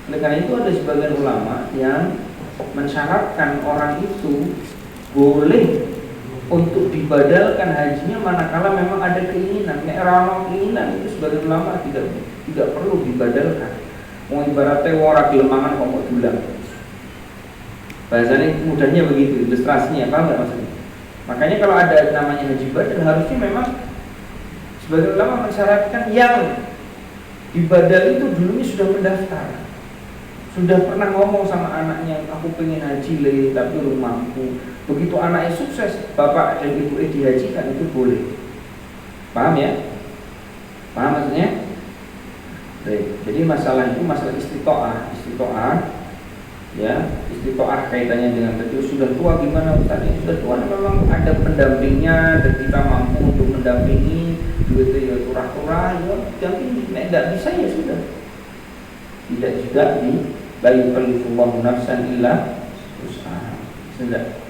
Oleh karena itu ada sebagian ulama yang mensyaratkan orang itu boleh untuk dibadalkan hajinya manakala memang ada keinginan. Nek ora keinginan itu sebagai ulama tidak perlu dibadalkan. Mau ibaratnya ora gelem mangan kok mau dulang. Bahasanya mudahnya begitu, ilustrasinya, paham nggak maksudnya? Makanya kalau ada namanya haji badal harusnya memang sebagai ulama mensyaratkan yang dibadal itu dulunya sudah mendaftar, sudah pernah ngomong sama anaknya, aku pengen haji le, tapi belum mampu. Begitu anaknya sukses, bapak dan ibu dihajikan itu boleh. Paham ya? Paham maksudnya? Baik. Jadi masalah itu masalah istitoah, ya, istitoah kaitannya dengan tadi sudah tua gimana Ustaz? Sudah tua memang ada pendampingnya dan kita mampu untuk mendampingi, duit ya turah-turah, ya, dampingi. Nek tidak bisa ya sudah. Tidak juga di la yukallifullahu nafsan illa wus'aha. Sudah.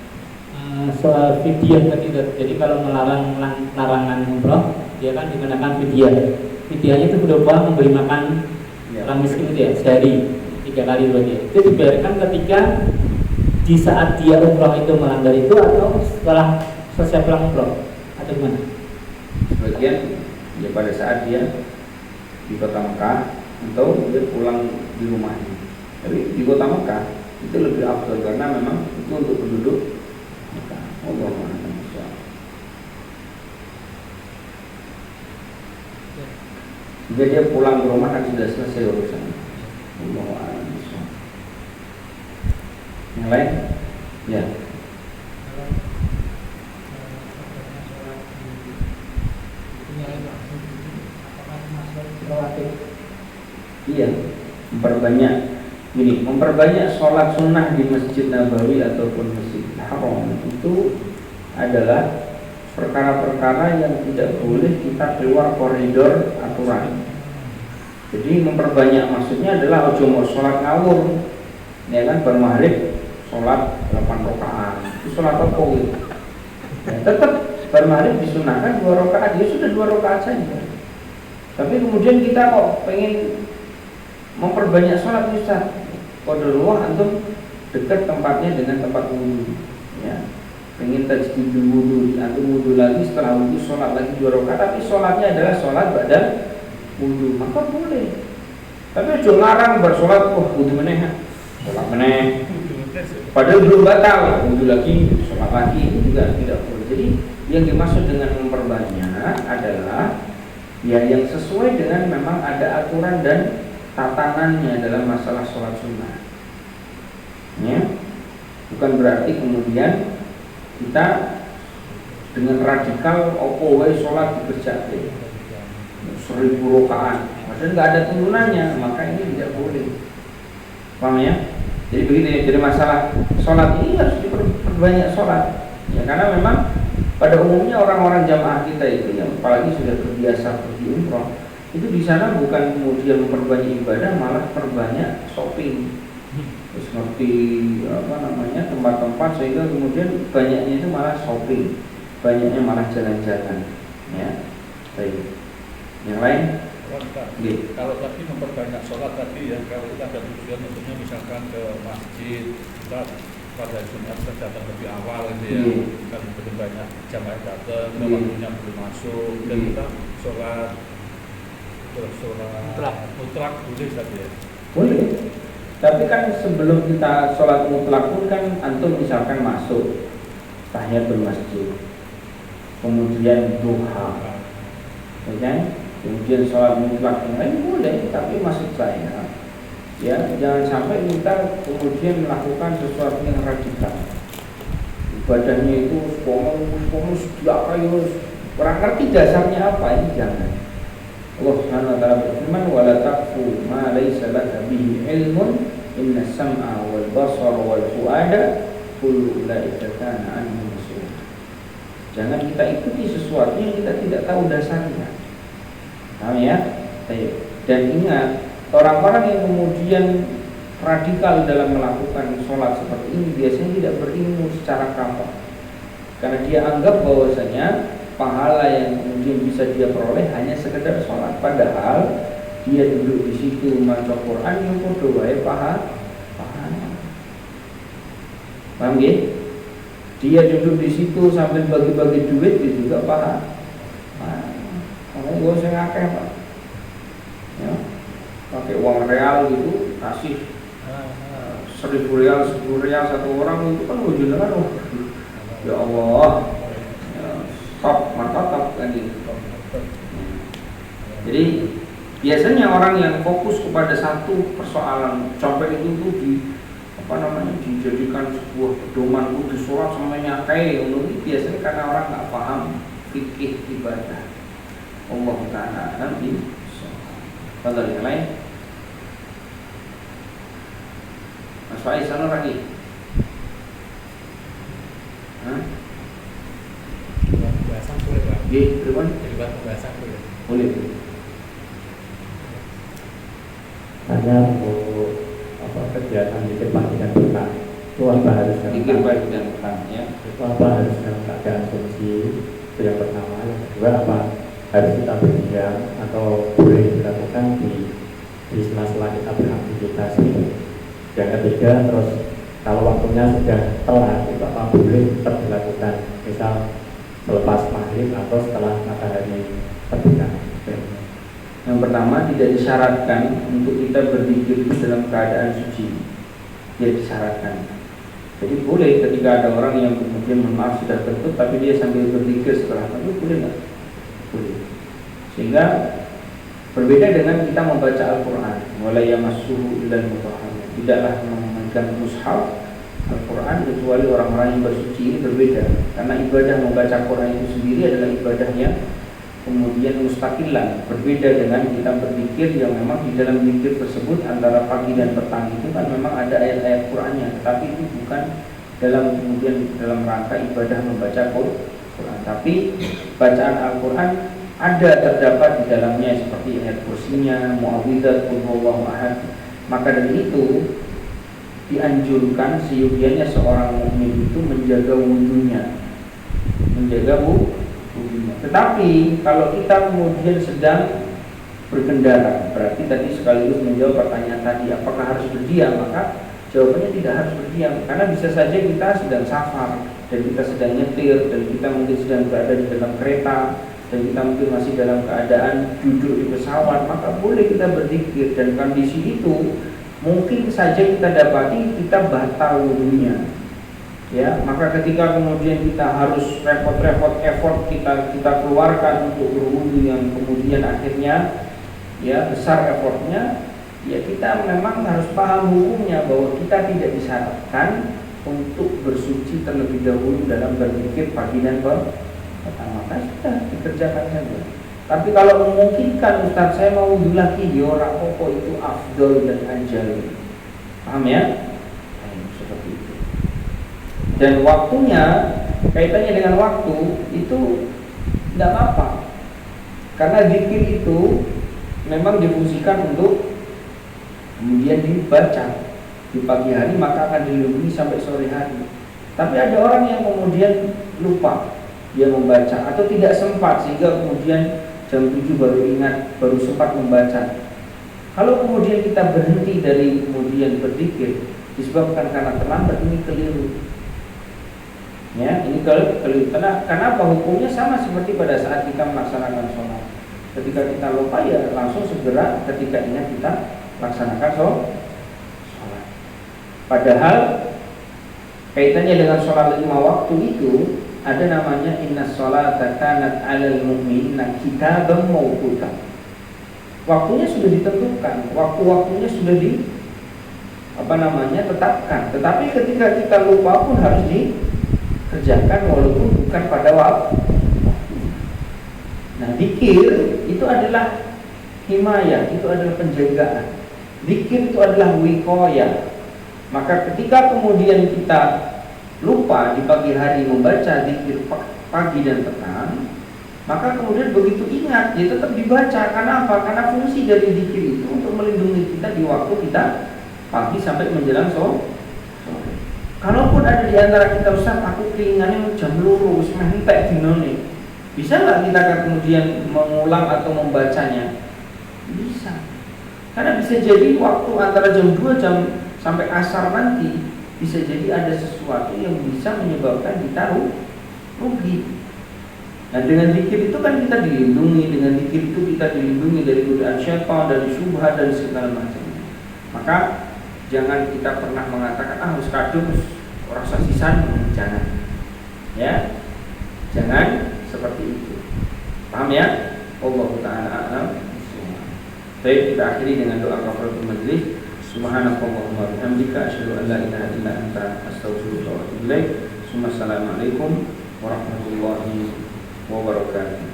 Soal fidyah tadi, jadi kalau melarang larangan umroh, dia kan dikenakan fidyah. Fidyahnya itu berupa memberi makan orang miskin itu ya, sehari 3 kali berarti. Itu dibiarkan ketika di saat dia umroh itu melanggar itu atau setelah selesai pulang umroh atau gimana? Sebagian ya pada saat dia di kota Mekah atau dia pulang di rumahnya. Tapi di kota Mekah itu lebih afdal karena memang itu untuk penduduk Mekah. Allah Subhanahu. Jika dia pulang ke rumah kan sudah selesai urusan. Allah Subhanahu. Yang lain? Ya. Iya, memperbanyak sholat sunnah di Masjid Nabawi ataupun Masjid Haram itu adalah perkara-perkara yang tidak boleh kita keluar koridor aturan. Jadi memperbanyak maksudnya adalah ojo mau sholat ngawur, ya kan, bermaghrib sholat 8 rakaat, itu sholat apa gitu? Ya, tetap bermaghrib disunahkan 2 rakaat, ya sudah 2 rakaat saja. Tapi kemudian kita kok pengen memperbanyak sholat Ustaz, qadarullah antum dekat tempatnya dengan tempat wudhu, ya. Pengen tajdidul wudhu, antum wudhu lagi, setelah wudhu sholat lagi 2 rakaat, tapi sholatnya adalah sholat badan wudhu, maka boleh. Tapi jangan larang bersolat, wudhu meneh, sholat meneh, padahal belum batal, wudhu lagi, sholat lagi, itu juga tidak boleh. Jadi yang dimaksud dengan memperbanyak adalah ya yang sesuai dengan memang ada aturan dan tatanannya dalam masalah sholat sunnah, ya. Bukan berarti kemudian kita dengan radikal opo wae sholat dikerjakan 1000 rakaat padahal nggak ada tuntunannya, maka ini tidak boleh. Paham ya? Jadi begitu ya. Jadi masalah sholat ini harus diperbanyak sholat, ya, karena memang pada umumnya orang-orang jamaah kita itu yang apalagi sudah terbiasa pergi umroh itu di sana bukan kemudian memperbanyak ibadah, malah perbanyak shopping. Terus ngerti tempat-tempat sehingga kemudian banyaknya itu malah shopping, banyaknya malah jalan-jalan, ya. Baik. Yang lain? Kalau tadi memperbanyak sholat tadi ya, kalau kita ada tujuan tentunya misalkan ke masjid, kita pada Jumat kita datang lebih awal gitu ya, kan belum banyak jamaah datang, waktunya belum masuk, dan kita sholat mutlak boleh tadi ya? Boleh. Tapi kan sebelum kita sholat mutlak pun kan antum misalkan masuk tahiyatul masjid, kemudian duha, ya kan? Kemudian sholat mutlak yang lain boleh. Tapi maksud saya, ya, jangan sampai kita kemudian melakukan sesuatu yang radikal. Ibadahnya itu fokus kurang ngerti dasarnya apa, ini jangan. Allah Subhanahu wa taala berfirman, "Wa la taqfu ma laysa laka bihi ilmun, inna sam'a wal basara wal fuada kullu ulaika kana anhu mas'ula." Jangan kita ikuti sesuatu yang kita tidak tahu dasarnya. Paham ya? Dan ingat, orang-orang yang kemudian radikal dalam melakukan sholat seperti ini biasanya tidak berilmu secara kafah, karena dia anggap bahwasanya pahala yang kemudian bisa dia peroleh hanya sekedar sholat, padahal dia duduk di situ membaca Quran yang berdoa pahala. Paham ya? Dia duduk di situ sambil bagi-bagi duit, dia juga paham. Makanya gue usah ngakeh Pak. Ya, pakai uang real gitu, kasih 1.000 rial, 10 rial satu orang itu kan ujungnya kan, ya Allah, ya, top markotop kan gitu. Jadi biasanya orang yang fokus kepada satu persoalan sampai itu tuh dijadikan sebuah pedoman kudu sholat semuanya kayak ini biasanya karena orang nggak paham fikih ibadah. Allah Ta'ala nanti contoh yang lain. Mas Faiz sana lagi. Pembahasan boleh Pak? Iya, berapa? Jadi buat pembahasan boleh? Boleh. Hanya untuk kegiatan dikir pagi dan petang itu apa harus Dikir pagi dan petang ya. Itu apa harus dalam keadaan suci, itu yang pertama. Yang kedua apa harus kita berdiam atau boleh dilakukan di sela-sela kita beraktivitas gitu. Yang ketiga terus kalau waktunya sudah telat itu apa boleh tetap dilakukan, misal selepas maghrib atau setelah matahari terbenam. Yang pertama tidak disyaratkan untuk kita berzikir itu dalam keadaan suci. Tidak disyaratkan. Jadi boleh ketika ada orang yang kemudian maaf sudah tertutup tapi dia sambil berzikir setelah itu boleh nggak? Boleh. Sehingga berbeda dengan kita membaca Al-Quran. Wala yamassuhu illal mutahharun. Tidaklah memegang mushaf Al-Quran kecuali orang-orang yang bersuci. Ini berbeda. Karena ibadah membaca Al-Quran itu sendiri adalah ibadahnya kemudian mustaqilan, berbeda dengan kita berzikir yang memang di dalam zikir tersebut antara pagi dan petang itu kan memang ada ayat-ayat Qur'annya, tetapi itu bukan dalam rangka ibadah membaca Quran. Tapi bacaan Al-Quran ada terdapat di dalamnya seperti ayat kursinya, mu'awwidzat, qul huwallahu ahad. Maka dari itu dianjurkan seyogianya seorang mukmin itu menjaga wudunya, Tetapi kalau kita kemudian sedang berkendara, berarti tadi sekaligus menjawab pertanyaan tadi, apakah harus berdiam? Maka jawabannya tidak harus berdiam, karena bisa saja kita sedang safar dan kita sedang nyetir dan kita mungkin sedang berada di dalam kereta dan kita mungkin masih dalam keadaan duduk di pesawat, maka boleh kita berzikir. Dan kondisi itu mungkin saja kita dapati kita batal wudunya. Ya, maka ketika kemudian kita harus repot-repot effort kita keluarkan untuk berwudu yang kemudian akhirnya ya besar effortnya, ya kita memang harus paham hukumnya bahwa kita tidak disyaratkan untuk bersuci terlebih dahulu dalam berzikir pagi dan petang. Maka sudah dikerjakan saja. Tapi kalau memungkinkan, Ustaz saya mau wudu lagi, ya ora apa itu afdol dan anjal. Paham ya? Seperti itu. Dan waktunya, kaitannya dengan waktu itu tidak apa-apa, karena zikir itu memang difungsikan untuk kemudian dibaca di pagi hari, maka akan dilindungi sampai sore hari. Tapi ada orang yang kemudian lupa dia membaca atau tidak sempat sehingga kemudian jam 7 baru ingat, baru sempat membaca. Kalau kemudian kita berhenti dari kemudian berzikir disebabkan karena terlambat, ini keliru. Ya, ini keliru. Kenapa? Hukumnya sama seperti pada saat kita melaksanakan sholat. Ketika kita lupa ya langsung segera ketika ingat kita laksanakan sholat. Padahal kaitannya dengan sholat 5 waktu itu ada namanya innas sholata kanat 'alal mu'minina kitaban mawquta. Waktunya sudah ditentukan, waktu-waktunya sudah tetapkan. Tetapi ketika kita lupa pun harus dikerjakan walaupun bukan pada waktu. Nah, zikir itu adalah himayah, itu adalah penjagaan. Zikir itu adalah wiqayah. Maka ketika kemudian kita lupa di pagi hari membaca zikir pagi dan petang, maka kemudian begitu ingat dia tetap dibaca. Karena apa? Karena fungsi dari zikir itu untuk melindungi kita di waktu kita pagi sampai menjelang sore. Kalaupun ada di antara kita, Ustaz aku keinginannya jam lurus mentek dinone, bisa nggak kita kemudian mengulang atau membacanya? Bisa. Karena bisa jadi waktu antara jam 2 jam sampai asar nanti bisa jadi ada sesuatu yang bisa menyebabkan kita rugi. Nah, dengan zikir itu kan kita dilindungi, dengan zikir itu kita dilindungi dari godaan syaitan, dari syubhat dan segala macamnya. Maka jangan kita pernah mengatakan harus kadung rasa sisan, jangan. Ya. Jangan seperti itu. Paham ya? Wallahu ta'ala a'lam. Baik, kita akhiri dengan doa kafaratul majlis. Subhanakallahumma wa bihamdika asyhadu an la ilaha illa anta astaghfiruka wa atubu ilaik. Assalamualaikum warahmatullahi wabarakatuh.